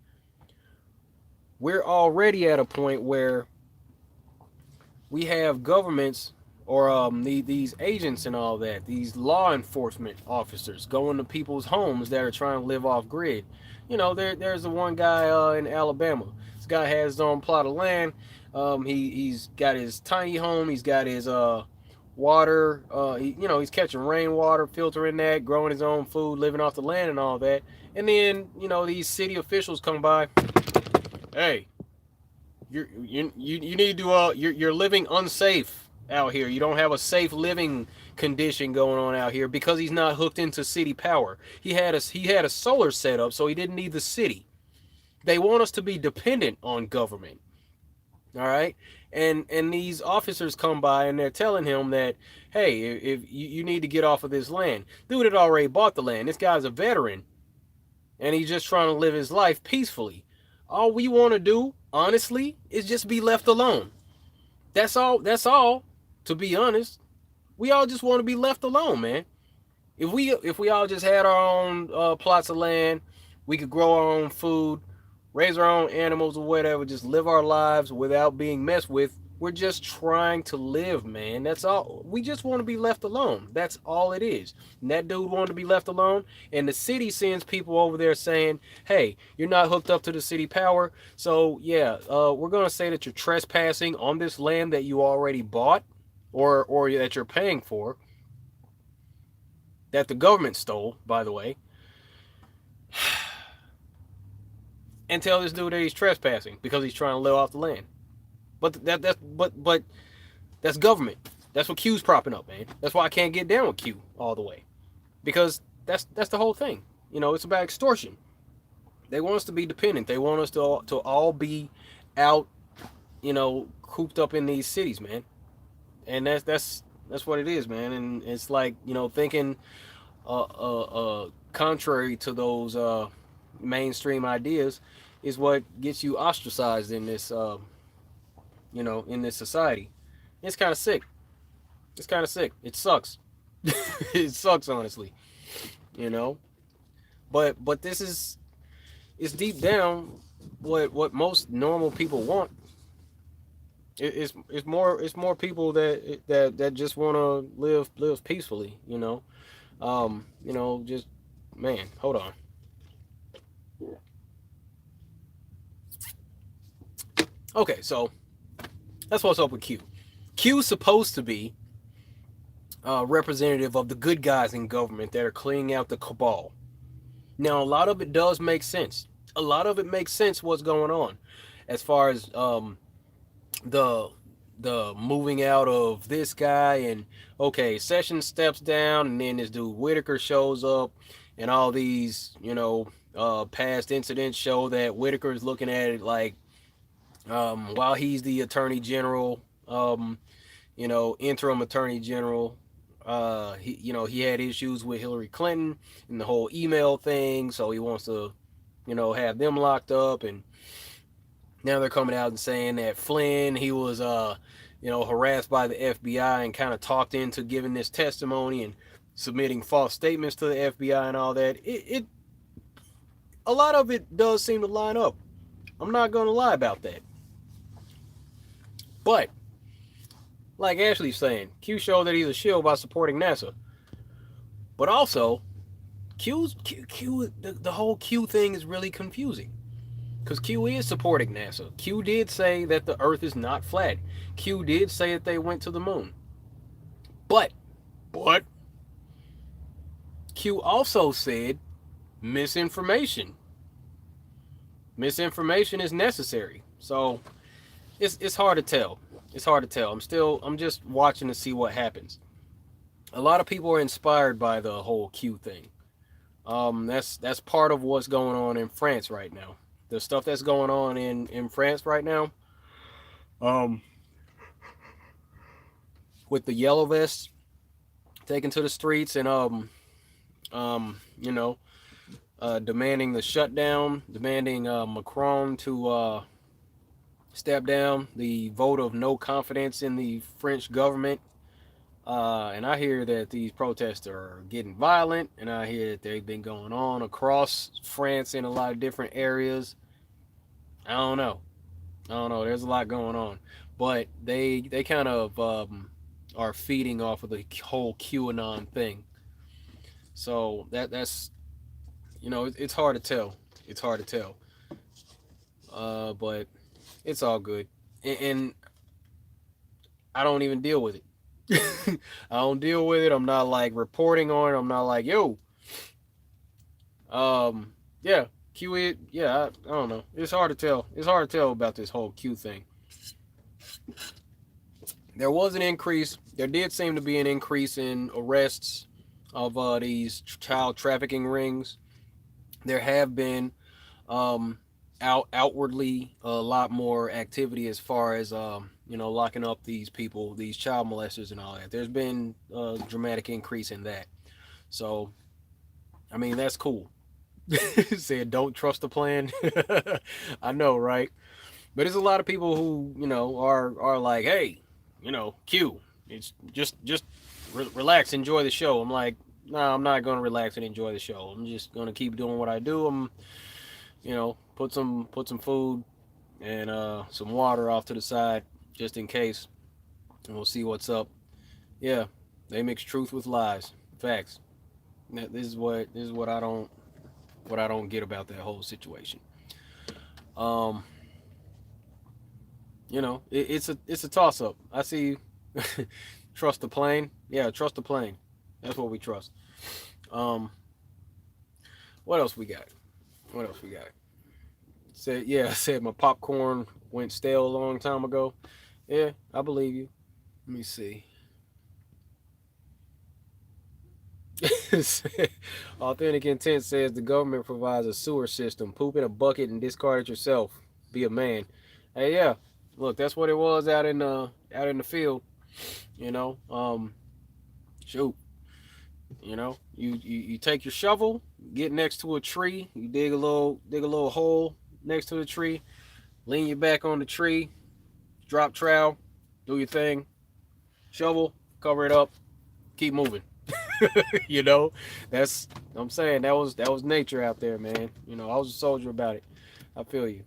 We're already at a point where we have governments or these agents and all that, these law enforcement officers going to people's homes that are trying to live off grid. There's the one guy in Alabama. This guy has his own plot of land. He's got his tiny home. He's got his water. He's catching rainwater, filtering that, growing his own food, living off the land and all that. And then these city officials come by. Hey, you need to you're living unsafe out here. You don't have a safe living condition going on out here because he's not hooked into city power. He had a solar setup, so he didn't need the city. They want us to be dependent on government. All right. And these officers come by and they're telling him that, hey, if you need to get off of this land. Dude had already bought the land. This guy's a veteran and he's just trying to live his life peacefully. All we want to do, honestly, is just be left alone. That's all. To be honest, we all just want to be left alone, man. If we all just had our own plots of land, we could grow our own food, raise our own animals or whatever, just live our lives without being messed with. We're just trying to live, man. That's all. We just want to be left alone. That's all it is. And that dude wanted to be left alone. And the city sends people over there saying, hey, you're not hooked up to the city power. So, yeah, we're going to say that you're trespassing on this land that you already bought or that you're paying for, that the government stole, by the way. And tell this dude that he's trespassing because he's trying to live off the land. But that's government. That's what Q's propping up, man. That's why I can't get down with Q all the way. Because that's the whole thing. It's about extortion. They want us to be dependent. They want us to all be out, cooped up in these cities, man. And that's what it is, man. And it's like, thinking contrary to those mainstream ideas is what gets you ostracized in this in this society. It's kind of sick. It's kind of sick. It sucks. It sucks, honestly. You know, but this is, it's deep down what most normal people want. It's more people that just want to live peacefully. Just, man, hold on. Okay, so that's what's up with Q. Q's supposed to be representative of the good guys in government that are cleaning out the cabal. Now, a lot of it does make sense. A lot of it makes sense what's going on, as far as the the moving out of this guy, and okay, Sessions steps down, and then this dude Whitaker shows up, and all these past incidents show that Whitaker is looking at it like, while he's the attorney general, interim attorney general. He had issues with Hillary Clinton and the whole email thing, so he wants to, have them locked up. And now they're coming out and saying that Flynn, he was, harassed by the FBI and kind of talked into giving this testimony and submitting false statements to the FBI and all that. A lot of it does seem to line up. I'm not going to lie about that. But like Ashley's saying, Q showed that he's a shill by supporting NASA. But also, the whole Q thing is really confusing. Because Q is supporting NASA. Q did say that the Earth is not flat. Q did say that they went to the moon. But Q also said misinformation. Misinformation is necessary. So it's hard to tell. It's hard to tell. I'm just watching to see what happens. A lot of people are inspired by the whole Q thing. That's part of what's going on in France right now. The stuff that's going on in France right now, um, with the yellow vests taken to the streets and um, you know, demanding the shutdown, demanding Macron to step down, the vote of no confidence in the French government. And I hear that these protests are getting violent, and I hear that they've been going on across France in a lot of different areas. I don't know. There's a lot going on, but they kind of are feeding off of the whole QAnon thing. So that's it's hard to tell. It's hard to tell. But it's all good, and I don't even deal with it. I don't deal with it. I'm not like reporting on it. I'm not like, yo, yeah, Q it. Yeah, I don't know. It's hard to tell. It's hard to tell about this whole Q thing. There was an increase. There did seem to be an increase in arrests of these child trafficking rings. There have been outwardly a lot more activity as far as locking up these people, these child molesters and all that. There's been a dramatic increase in that. So I mean, that's cool. Said don't trust the plan. I know, right? But there's a lot of people who are like, hey, Q, it's just relax, enjoy the show. I'm like, nah, I'm not gonna relax and enjoy the show. I'm just gonna keep doing what I do. I'm put some food and some water off to the side just in case, and we'll see what's up. Yeah, they mix truth with lies. Facts. This is what I don't get about that whole situation. Um, it's a toss up. I see. Trust the plane. Yeah, trust the plane. That's what we trust. Um, what else we got? What else we got? Said yeah. I said my popcorn went stale a long time ago. Yeah, I believe you. Let me see. Authentic Intent says the government provides a sewer system. Poop in a bucket and discard it yourself. Be a man. Hey, yeah. Look, that's what it was out in the field. You know, shoot. You take your shovel, get next to a tree, you dig a little hole next to the tree, lean your back on the tree, drop trowel, do your thing, shovel, cover it up, keep moving. you know, that's I'm saying that was nature out there, man. I was a soldier about it. I feel you.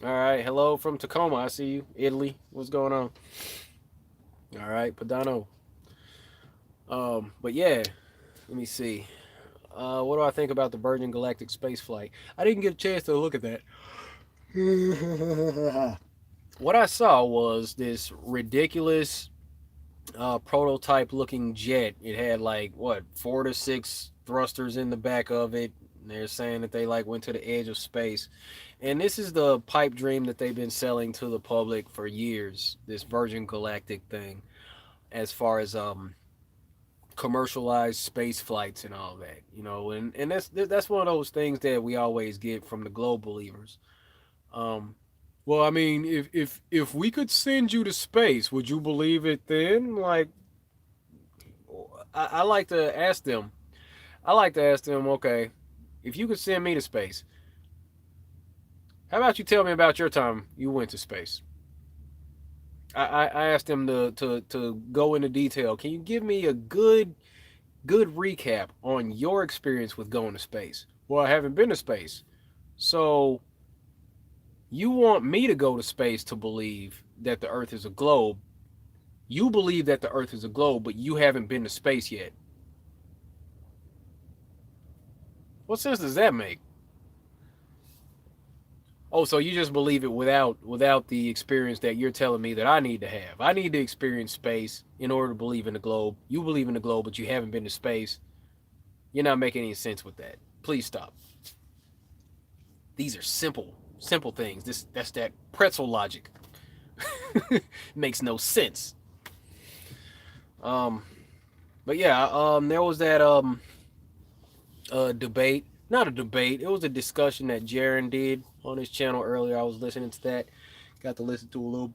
All right, hello from Tacoma. I see you, Italy. What's going on? All right, Padano. But yeah, let me see. What do I think about the Virgin Galactic space flight? I didn't get a chance to look at that. What I saw was this ridiculous prototype looking jet. It had like what 4 to 6 thrusters in the back of it. They're saying that they like went to the edge of space, and this is the pipe dream that they've been selling to the public for years. This Virgin Galactic thing, as far as commercialized space flights and all that, and that's one of those things that we always get from the globe believers. Um, well, I mean, if we could send you to space, would you believe it then? Like, I like to ask them. I like to ask them, okay, if you could send me to space, how about you tell me about your time you went to space? I asked them to go into detail. Can you give me a good recap on your experience with going to space? Well, I haven't been to space. So you want me to go to space to believe that the Earth is a globe. You believe that the Earth is a globe, but you haven't been to space yet. What sense does that make? Oh, so you just believe it without the experience that you're telling me that I need to have. I need to experience space in order to believe in the globe. You believe in the globe, but you haven't been to space. You're not making any sense with that. Please stop. These are simple things. That's that pretzel logic. Makes no sense. Um, but yeah, there was that debate. Not a debate. It was a discussion that Jaron did on his channel earlier. I was listening to that. Got to listen to a little.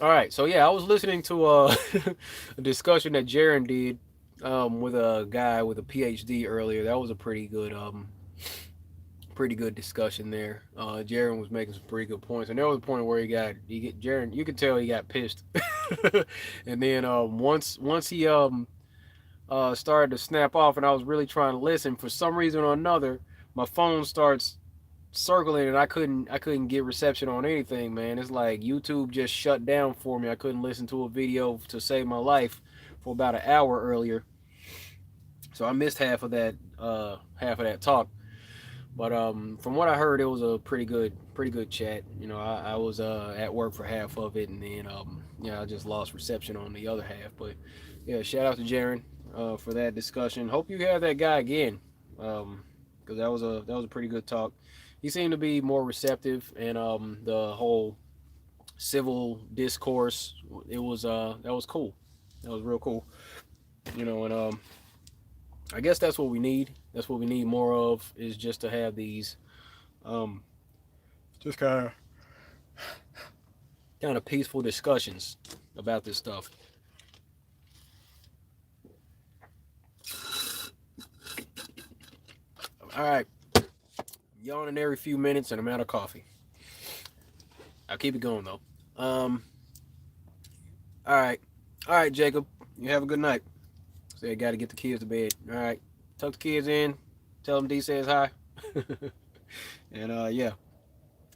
All right, so yeah, I was listening to a discussion that Jaron did with a guy with a PhD earlier. That was a pretty good discussion there. Jaron was making some pretty good points, and there was a point where Jaron. You could tell he got pissed, and then once he started to snap off, and I was really trying to listen. For some reason or another, my phone starts circling, and I couldn't get reception on anything, man. It's like YouTube just shut down for me. I couldn't listen to a video to save my life for about an hour earlier, so I missed half of that talk. But from what I heard, it was a pretty good chat. I was at work for half of it, and then I just lost reception on the other half. But yeah, shout out to Jaron for that discussion. Hope you have that guy again, because that was a pretty good talk. He seemed to be more receptive, and the whole civil discourse, that was cool. That was real cool. And I guess that's what we need. That's what we need more of, is just to have these um, just kind of peaceful discussions about this stuff. All right, yawning every few minutes, and I'm out of coffee. I'll keep it going though. Um, all right, Jacob. You have a good night. Say, I got to get the kids to bed. All right, tuck the kids in. Tell them D says hi. and yeah,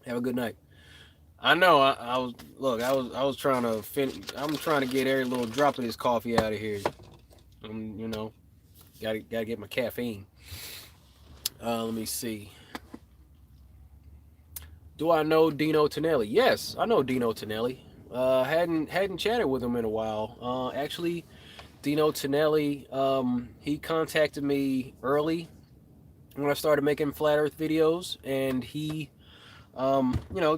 have a good night. I know. I was look. I was trying to I'm trying to get every little drop of this coffee out of here. Gotta get my caffeine. Let me see. Do I know Dino Tonelli? Yes, I know Dino Tonelli. Hadn't chatted with him in a while. Actually, Dino Tonelli, he contacted me early when I started making flat Earth videos, and he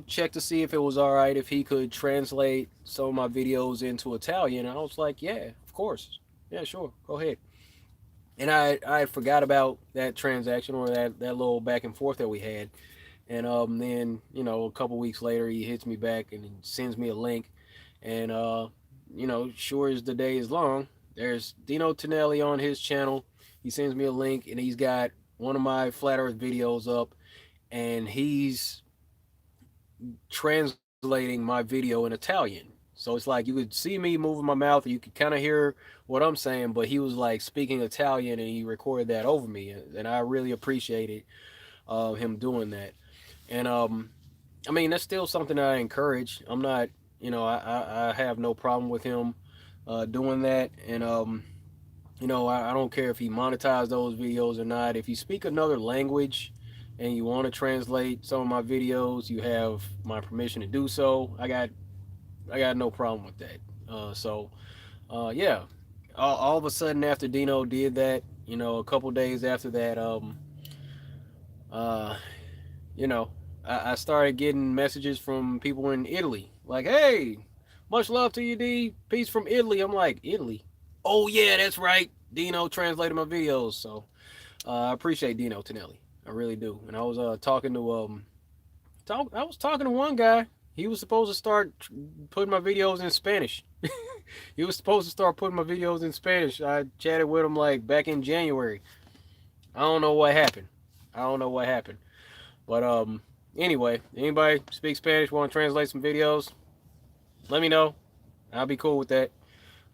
check to see if it was all right if he could translate some of my videos into Italian. I was like, yeah, of course, yeah, sure, go ahead. And I forgot about that transaction or that little back and forth that we had. And then a couple weeks later, he hits me back and sends me a link. And sure as the day is long, there's Dino Tonelli on his channel. He sends me a link, and he's got one of my flat Earth videos up, and he's translating my video in Italian. So it's like you could see me moving my mouth, and you could kind of hear what I'm saying, but he was like speaking Italian, and he recorded that over me, and I really appreciated him doing that. And I mean, that's still something that I encourage. I'm not, I have no problem with him doing that. And, I don't care if he monetizes those videos or not. If you speak another language and you want to translate some of my videos, you have my permission to do so. I got no problem with that. Yeah. All of a sudden, after Dino did that, a couple days after that, uh, you know, I started getting messages from people in Italy, like, "Hey, much love to you, D. Peace from Italy." I'm like, Italy? Oh yeah, that's right. Dino translated my videos, so I appreciate Dino Tonelli. I really do. And I was I was talking to one guy. He was supposed to start putting my videos in Spanish. He was supposed to start putting my videos in Spanish. I chatted with him like back in January. I don't know what happened. I don't know what happened. But anyway, anybody speak Spanish, want to translate some videos, let me know. I'll be cool with that.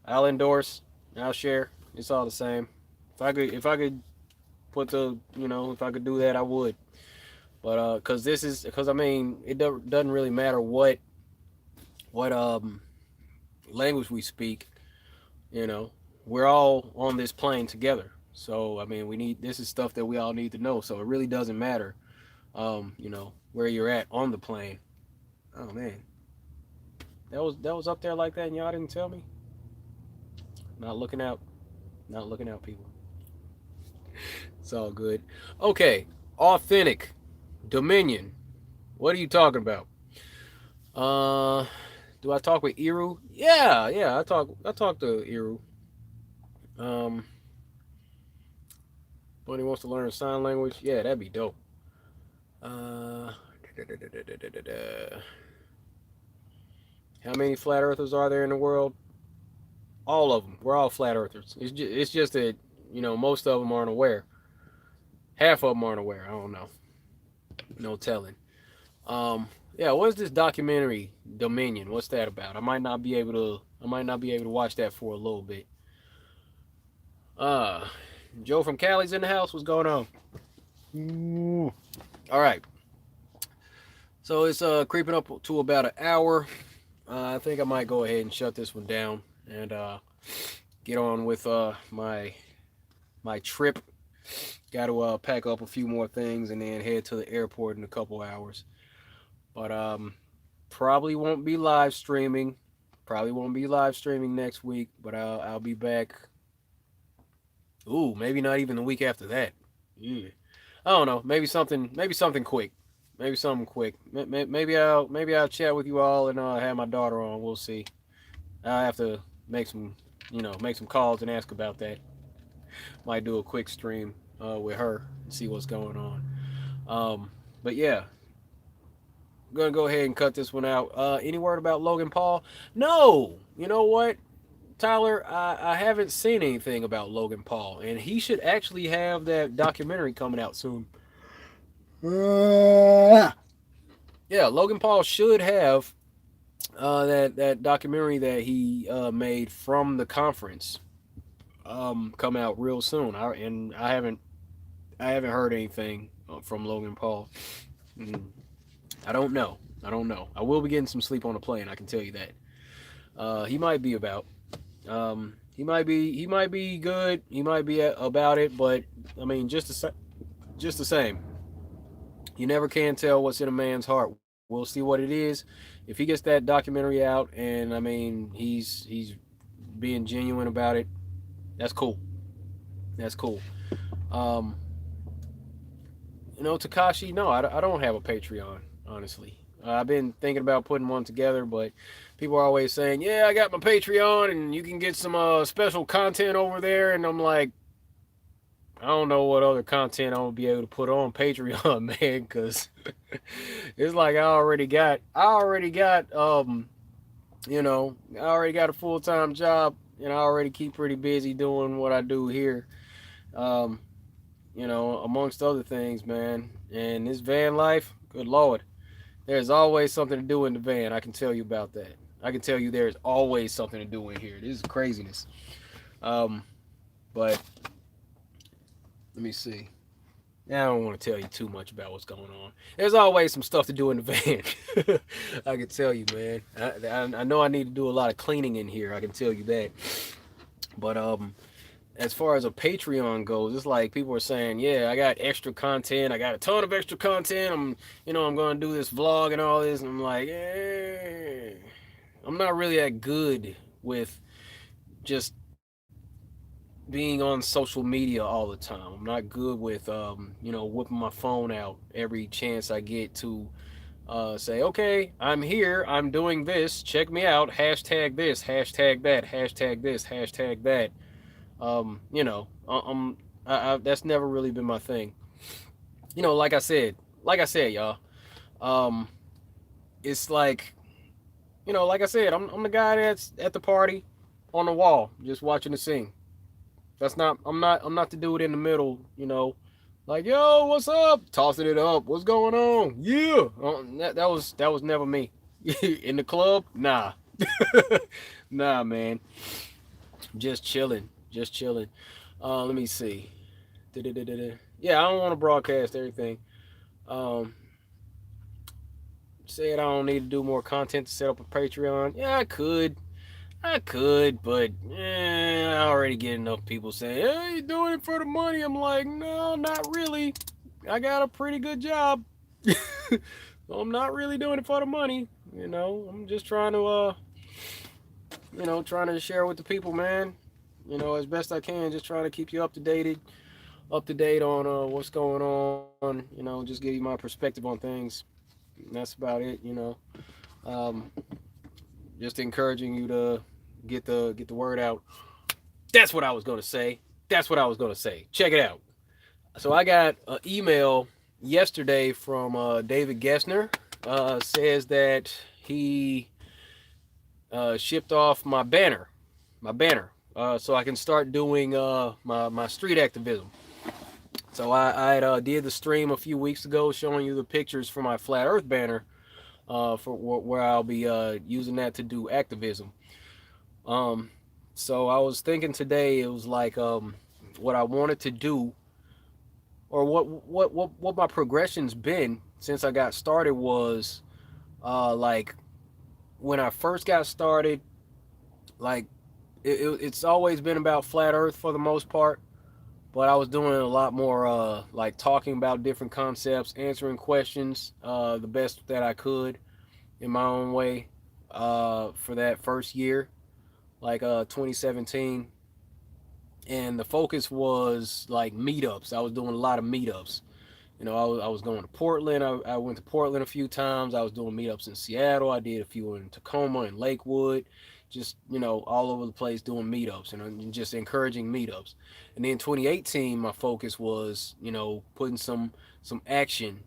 I'll endorse. I'll share. It's all the same. If I could put if I could do that, I would. But because I mean, it doesn't really matter what language we speak. You know, we're all on this plane together. So I mean, this is stuff that we all need to know. So it really doesn't matter, where you're at on the plane. Oh man, that was up there like that, and y'all didn't tell me. Not looking out, not looking out, people. It's all good. Okay, authentic Dominion. What are you talking about? Uh, do I talk with Iru? Yeah, yeah. I talk to Iru. Um, Bunny wants to learn sign language. Yeah, that'd be dope. Uh, how many flat earthers are there in the world? All of them. We're all flat earthers. It's just that most of them aren't aware. Half of them aren't aware. I don't know. No telling. Yeah. What's this documentary Dominion? What's that about? I might not be able to. I might not be able to watch that for a little bit. Uh, Joe from Cali's in the house. What's going on? Ooh. All right. So it's creeping up to about an hour. I think I might go ahead and shut this one down and get on with my trip. Got to pack up a few more things and then head to the airport in a couple hours. But probably won't be live streaming. Probably won't be live streaming next week. But I'll be back. Ooh, maybe not even the week after that. Yeah. I don't know. Maybe something quick. Maybe something quick. Maybe I'll chat with you all and have my daughter on. We'll see. I have to make some calls and ask about that. Might do a quick stream with her and see what's going on. But yeah, I'm gonna go ahead and cut this one out. Any word about Logan Paul? No. You know what, Tyler? I haven't seen anything about Logan Paul, and he should actually have that documentary coming out soon. Yeah, Logan Paul should have that documentary that he made from the conference come out real soon. I haven't heard anything from Logan Paul. Mm, I don't know. I don't know. I will be getting some sleep on the plane. I can tell you that. He might be about. He might be good. He might be about it, but I mean, just the same. You never can tell what's in a man's heart. We'll see what it is. If he gets that documentary out, and I mean, he's being genuine about it. That's cool. That's cool. Um, Takashi, no, I don't have a Patreon. honestly. I've been thinking about putting one together, but people are always saying, "Yeah, I got my Patreon, and you can get some special content over there." And I'm like, I don't know what other content I'm gonna be able to put on Patreon, man, because it's like I already got a full time job, and I already keep pretty busy doing what I do here. Um, amongst other things, man. And this van life, good lord, there's always something to do in the van. I can tell you about that. I can tell you there's always something to do in here. This is craziness. Um, but let me see. I don't want to tell you too much about what's going on. There's always some stuff to do in the van. I can tell you, man. I know I need to do a lot of cleaning in here. I can tell you that. But as far as a Patreon goes, it's like people are saying, yeah, I got extra content. I got a ton of extra content. I'm going to do this vlog and all this. And I'm like, I'm not really that good with just being on social media all the time. I'm not good with, whipping my phone out every chance I get to say, okay, I'm here. I'm doing this. Check me out. Hashtag this, hashtag that, hashtag this, hashtag that. That's never really been my thing. Like I said, y'all. Um, it's like I said, I'm the guy that's at the party on the wall, just watching the scene. That's not. I'm not the dude in the middle. Like, yo, what's up? Tossing it up. What's going on? Yeah. That was never me. In the club, nah, nah, man. Just chilling. Just chilling. Let me see. Yeah, I don't want to broadcast everything. Um, Said I don't need to do more content to set up a Patreon. Yeah, I could, but I already get enough people saying, "Hey, you doing it for the money?" I'm like, no, not really. I got a pretty good job. I'm not really doing it for the money. I'm just trying to share with the people, man. As best I can, just trying to keep you up to date on what's going on. Just give you my perspective on things. And that's about it. Um, just encouraging you to get the word out. That's what I was gonna say. That's what I was gonna say. Check it out. So I got an email yesterday from David Gessner. Says that he shipped off my banner, so I can start doing my street activism. So I had, did the stream a few weeks ago showing you the pictures for my flat Earth banner, for where I'll be using that to do activism. Um, so I was thinking today it was like what I wanted to do, or what my progression's been since I got started was like when I first got started, like it's always been about flat Earth for the most part, but I was doing a lot more like talking about different concepts, answering questions the best that I could in my own way for that first year, like 2017. And the focus was like meetups. I was doing a lot of meetups. I was going to Portland. I went to Portland a few times. I was doing meetups in Seattle. I did a few in Tacoma and Lakewood. Just, all over the place doing meetups and just encouraging meetups. And then 2018, my focus was, putting some action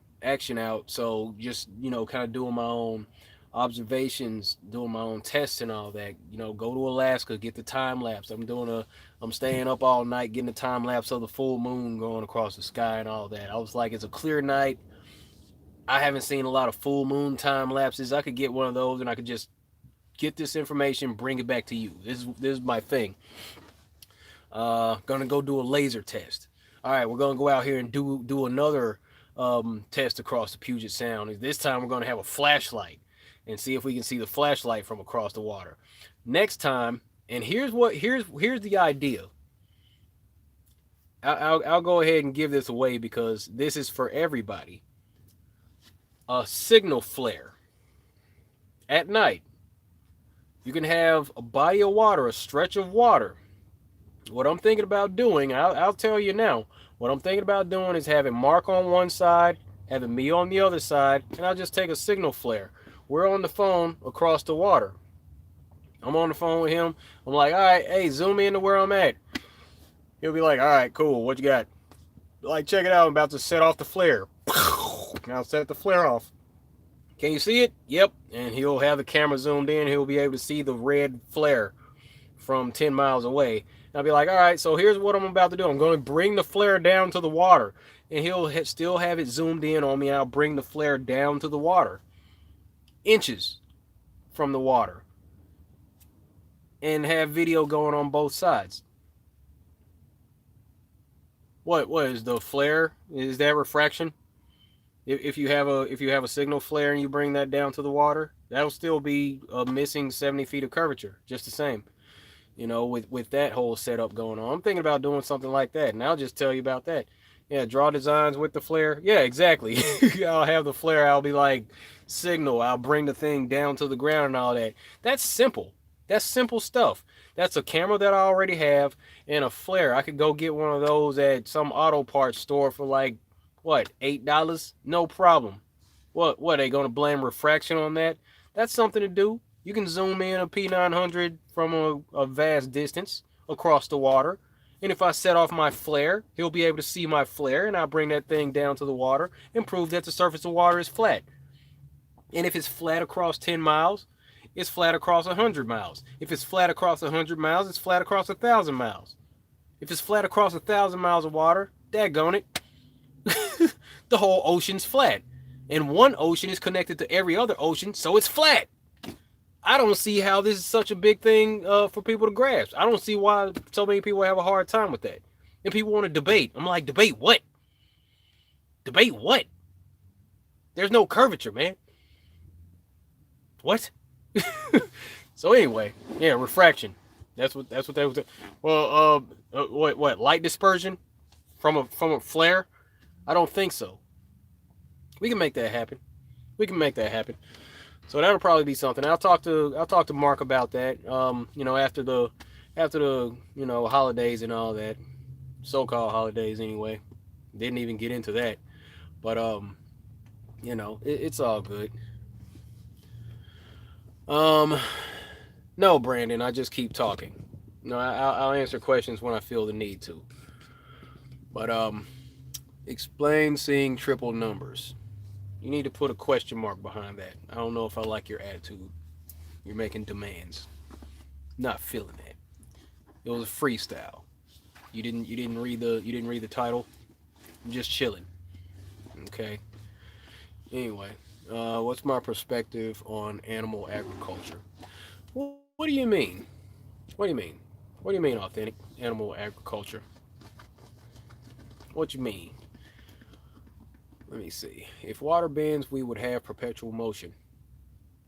out. So just, kind of doing my own observations, doing my own tests and all that. Go to Alaska, get the time lapse. I'm staying up all night getting the time lapse of the full moon going across the sky and all that. I was like, it's a clear night. I haven't seen a lot of full moon time lapses. I could get one of those and I could just get this information, bring it back to you. This is my thing. Gonna go do a laser test. All right, we're gonna go out here and do another test across the Puget Sound. This time we're gonna have a flashlight and see if we can see the flashlight from across the water. Next time, and here's the idea. I'll go ahead and give this away because this is for everybody. A signal flare at night. You can have a body of water, a stretch of water. What I'm thinking about doing, I'll tell you now. What I'm thinking about doing is having Mark on one side having me on the other side, and I'll just take a signal flare. We're on the phone across the water. I'm on the phone with him. I'm like, all right, hey, zoom in to where I'm at. He'll be like, all right, cool, what you got? Like, check it out, I'm about to set off the flare. I'll set the flare off. Can you see it? Yep. And he'll have the camera zoomed in. He'll be able to see the red flare from 10 miles away. And I'll be like, all right, so here's what I'm about to do. I'm going to bring the flare down to the water. And he'll still have it zoomed in on me. I'll bring the flare down to the water, inches from the water, and have video going on both sides. What is the flare? Is that refraction? If you have a signal flare and you bring that down to the water, that'll still be a missing 70 feet of curvature, just the same. With that whole setup going on, I'm thinking about doing something like that, and I'll just tell you about that. Yeah, draw designs with the flare. Yeah, exactly. I'll have the flare. I'll be like, signal. I'll bring the thing down to the ground and all that. That's simple. That's simple stuff. That's a camera that I already have and a flare. I could go get one of those at some auto parts store for like, what, $8? No problem. What, they gonna blame refraction on that? That's something to do. You can zoom in a P900 from a vast distance across the water. And if I set off my flare, he'll be able to see my flare, and I'll bring that thing down to the water and prove that the surface of water is flat. And if it's flat across 10 miles, it's flat across 100 miles. If it's flat across 100 miles, it's flat across 1,000 miles. If it's flat across 1,000 miles of water, daggone it, the whole ocean's flat. And one ocean is connected to every other ocean, so it's flat. I don't see how this is such a big thing for people to grasp. I don't see why so many people have a hard time with that. And people want to debate. I'm like, debate what? Debate what? There's no curvature, man. What? So anyway, yeah, refraction. That's what they was. Well, what light dispersion from a flare? I don't think so. We can make that happen. So that'll probably be something. I'll talk to Mark about that. After the holidays and all that, so-called holidays anyway. Didn't even get into that, but it's all good. No, Brandon, I just keep talking. No, I'll answer questions when I feel the need to. But explain seeing triple numbers. You need to put a question mark behind that. I don't know if I like your attitude. You're making demands. Not feeling that. It was a freestyle. You didn't read the title. I'm just chilling. Okay. Anyway, what's my perspective on animal agriculture? What do you mean? What do you mean? What do you mean authentic animal agriculture? What you mean? Let me see. If water bends, we would have perpetual motion.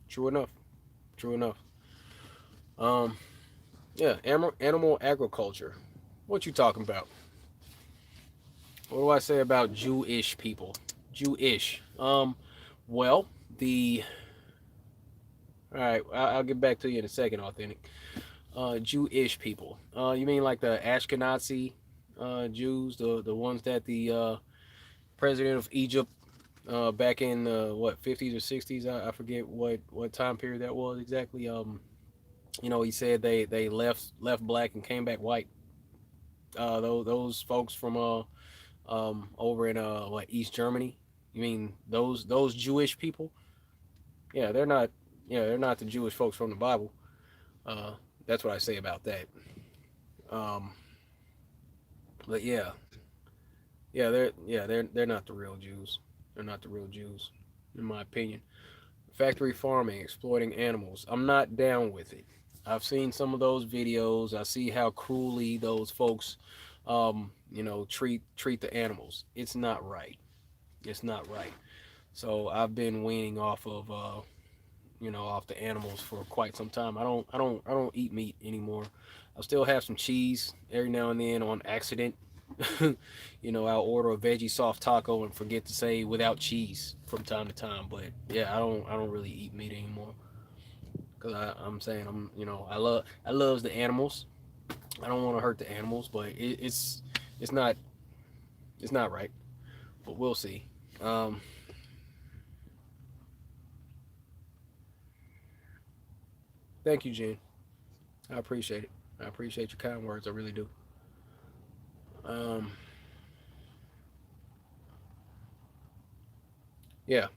True enough. Yeah, animal agriculture. What you talking about? What do I say about Jewish people? Jewish. Well, all right, I'll get back to you in a second, authentic. Jewish people. You mean like the Ashkenazi Jews, the ones that the president of Egypt back in what 50s or 60s? I forget what time period that was exactly. He said they left black and came back white. Those folks from over in East Germany. You mean those Jewish people? Yeah, they're not. Yeah, they're not the Jewish folks from the Bible. That's what I say about that. Um, but they're not the real Jews. They're not the real Jews, in my opinion. Factory farming, exploiting animals. I'm not down with it. I've seen some of those videos. I see how cruelly those folks, treat the animals. It's not right. It's not right. So I've been weaning off of off the animals for quite some time. I don't eat meat anymore. I still have some cheese every now and then on accident. I'll order a veggie soft taco and forget to say without cheese from time to time. But yeah, I don't really eat meat anymore because I'm saying I love the animals. I don't want to hurt the animals, but it's not right. But we'll see. Um, Thank you, Jen. I appreciate it. I appreciate your kind words. I really do. Um, yeah,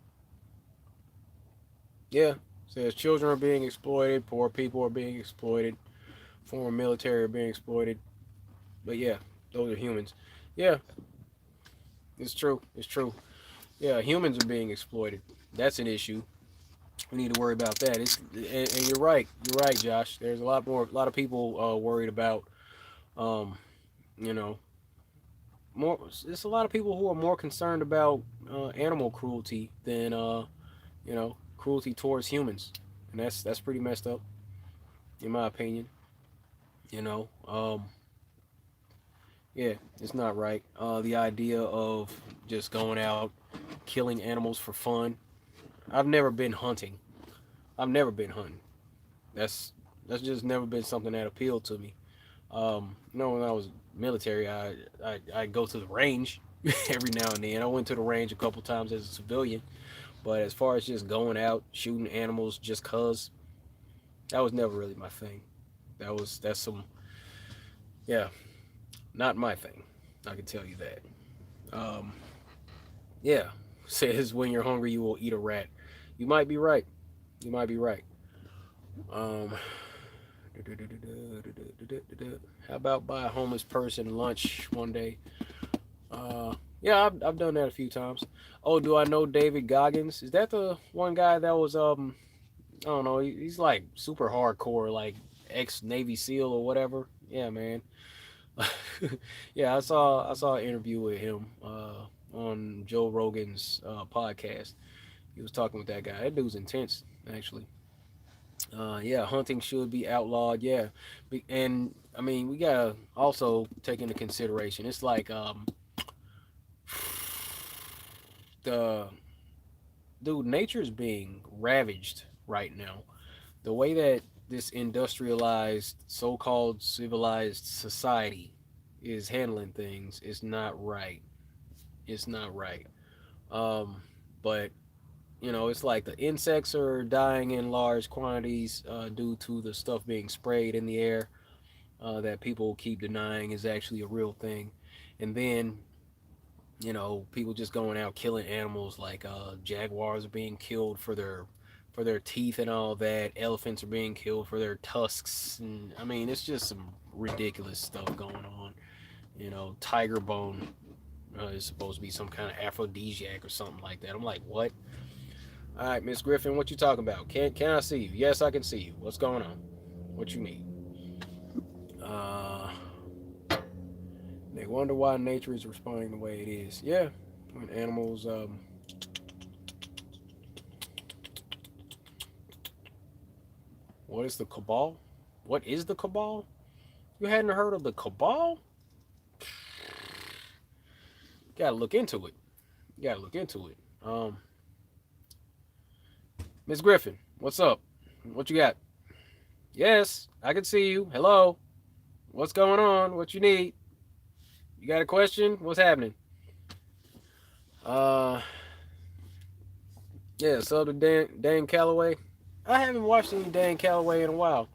yeah. Says children are being exploited, poor people are being exploited, former military are being exploited. But yeah, those are humans. Yeah, it's true. It's true. Yeah, humans are being exploited. That's an issue. We need to worry about that. And you're right. You're right, Josh. There's a lot of people worried about, um, you know, more. It's a lot of people who are more concerned about animal cruelty than, cruelty towards humans, and that's pretty messed up, in my opinion. You know, yeah, it's not right. The idea of just going out killing animals for fun. I've never been hunting. I've never been hunting. That's that's just never been something that appealed to me. When I was military, I go to the range every now and then. I went to the range a couple times as a civilian, but as far as just going out shooting animals just cause, that was never really my thing. That's some yeah, not my thing. I can tell you that. Um, yeah, says when you're hungry you will eat a rat. You might be right. You might be right. Um, how about buy a homeless person lunch one day? Yeah, I've done that a few times. Oh, do I know David Goggins? Is that the one guy that was I don't know, he's like super hardcore, like ex Navy SEAL or whatever. Yeah, man. Yeah, I saw an interview with him on Joe Rogan's podcast. He was talking with that guy. That dude's intense, actually. Yeah, hunting should be outlawed. Yeah, and I mean we gotta also take into consideration. It's like the dude, nature's being ravaged right now. The way that this industrialized, so-called civilized society is handling things is not right. It's not right. Um, but it's like the insects are dying in large quantities due to the stuff being sprayed in the air that people keep denying is actually a real thing. And then people just going out killing animals like jaguars are being killed for their teeth and all that. Elephants are being killed for their tusks, and I mean it's just some ridiculous stuff going on. Tiger bone is supposed to be some kind of aphrodisiac or something like that. I'm like, what? All right, Miss Griffin, what you talking about? Can I see you? Yes, I can see you. What's going on? What you need? Uh, they wonder why nature is responding the way it is. Yeah, when animals. What is the cabal? What is the cabal? You hadn't heard of the cabal? Gotta look into it. You gotta look into it. Miss Griffin, what's up? What you got? Yes, I can see you. Hello. What's going on? What you need? You got a question? What's happening? Uh, yeah. So the Dan Calloway. I haven't watched any Dan Calloway in a while.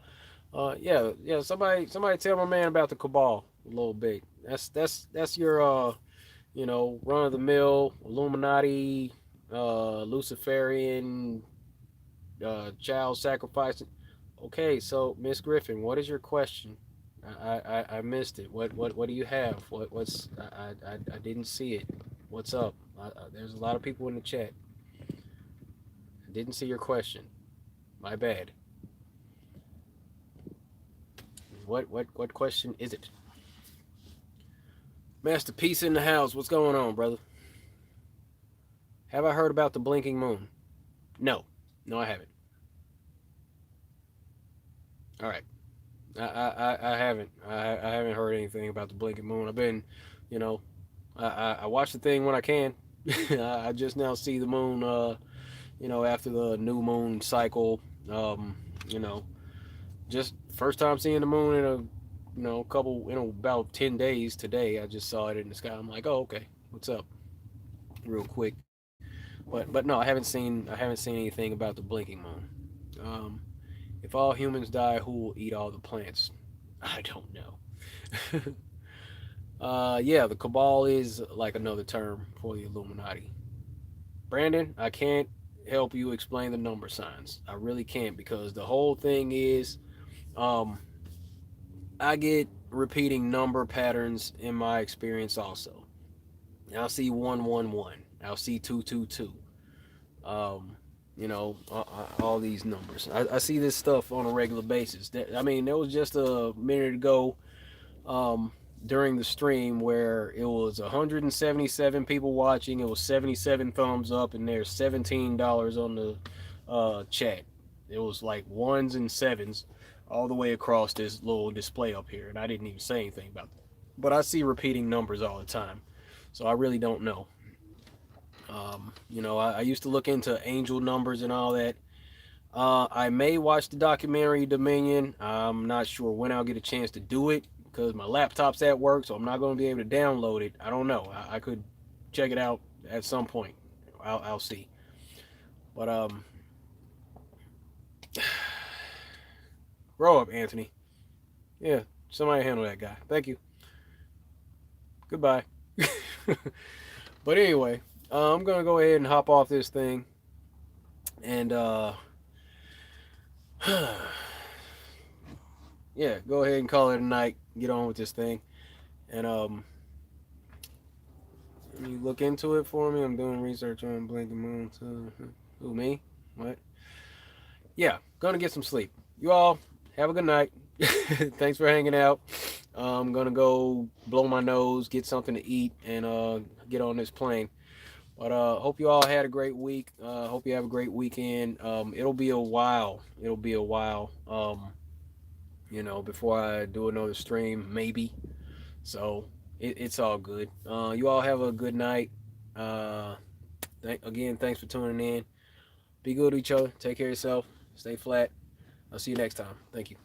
Yeah. Somebody tell my man about the cabal a little bit. That's your run of the mill Illuminati, Luciferian, child sacrificing. Okay, so Miss Griffin, what is your question? I missed it. What do you have? I didn't see it. What's up? There's a lot of people in the chat. I didn't see your question. My bad. What question is it? Master Peace in the house. What's going on, brother? Have I heard about the blinking moon? No, no, I haven't. All right, I haven't. I haven't heard anything about the blinking moon. I've been, you know, I watch the thing when I can. I just now see the moon. After the new moon cycle. You know, just first time seeing the moon in a couple about 10 days today. I just saw it in the sky. I'm like, oh okay, what's up? Real quick. But no, I haven't seen anything about the blinking moon. If all humans die, who will eat all the plants? I don't know. Yeah, the cabal is like another term for the Illuminati. Brandon, I can't help you explain the number signs. I really can't because the whole thing is, um, I get repeating number patterns in my experience also. I'll see 111. I'll see 222. Um, all these numbers. I see this stuff on a regular basis. I mean, there was just a minute ago, um, during the stream where it was 177 people watching. It was 77 thumbs up, and there's $17 on the chat. It was like ones and sevens all the way across this little display up here, and I didn't even say anything about that. But I see repeating numbers all the time, so I really don't know. I used to look into angel numbers and all that. I may watch the documentary Dominion. I'm not sure when I'll get a chance to do it because my laptop's at work, so I'm not going to be able to download it. I don't know. I could check it out at some point. I'll see. But grow up, Anthony. Yeah, somebody handle that guy. Thank you. Goodbye. But anyway, I'm gonna go ahead and hop off this thing, and yeah, go ahead and call it a night. Get on with this thing, and you look into it for me. I'm doing research on Blinking Moon. Who, me? What? Yeah, gonna get some sleep. You all have a good night. Thanks for hanging out. I'm gonna go blow my nose, get something to eat, and get on this plane. But hope you all had a great week. Hope you have a great weekend. It'll be a while. It'll be a while. Before I do another stream, maybe. So it's all good. You all have a good night. Uh, again, thanks for tuning in. Be good to each other. Take care of yourself. Stay flat. I'll see you next time. Thank you.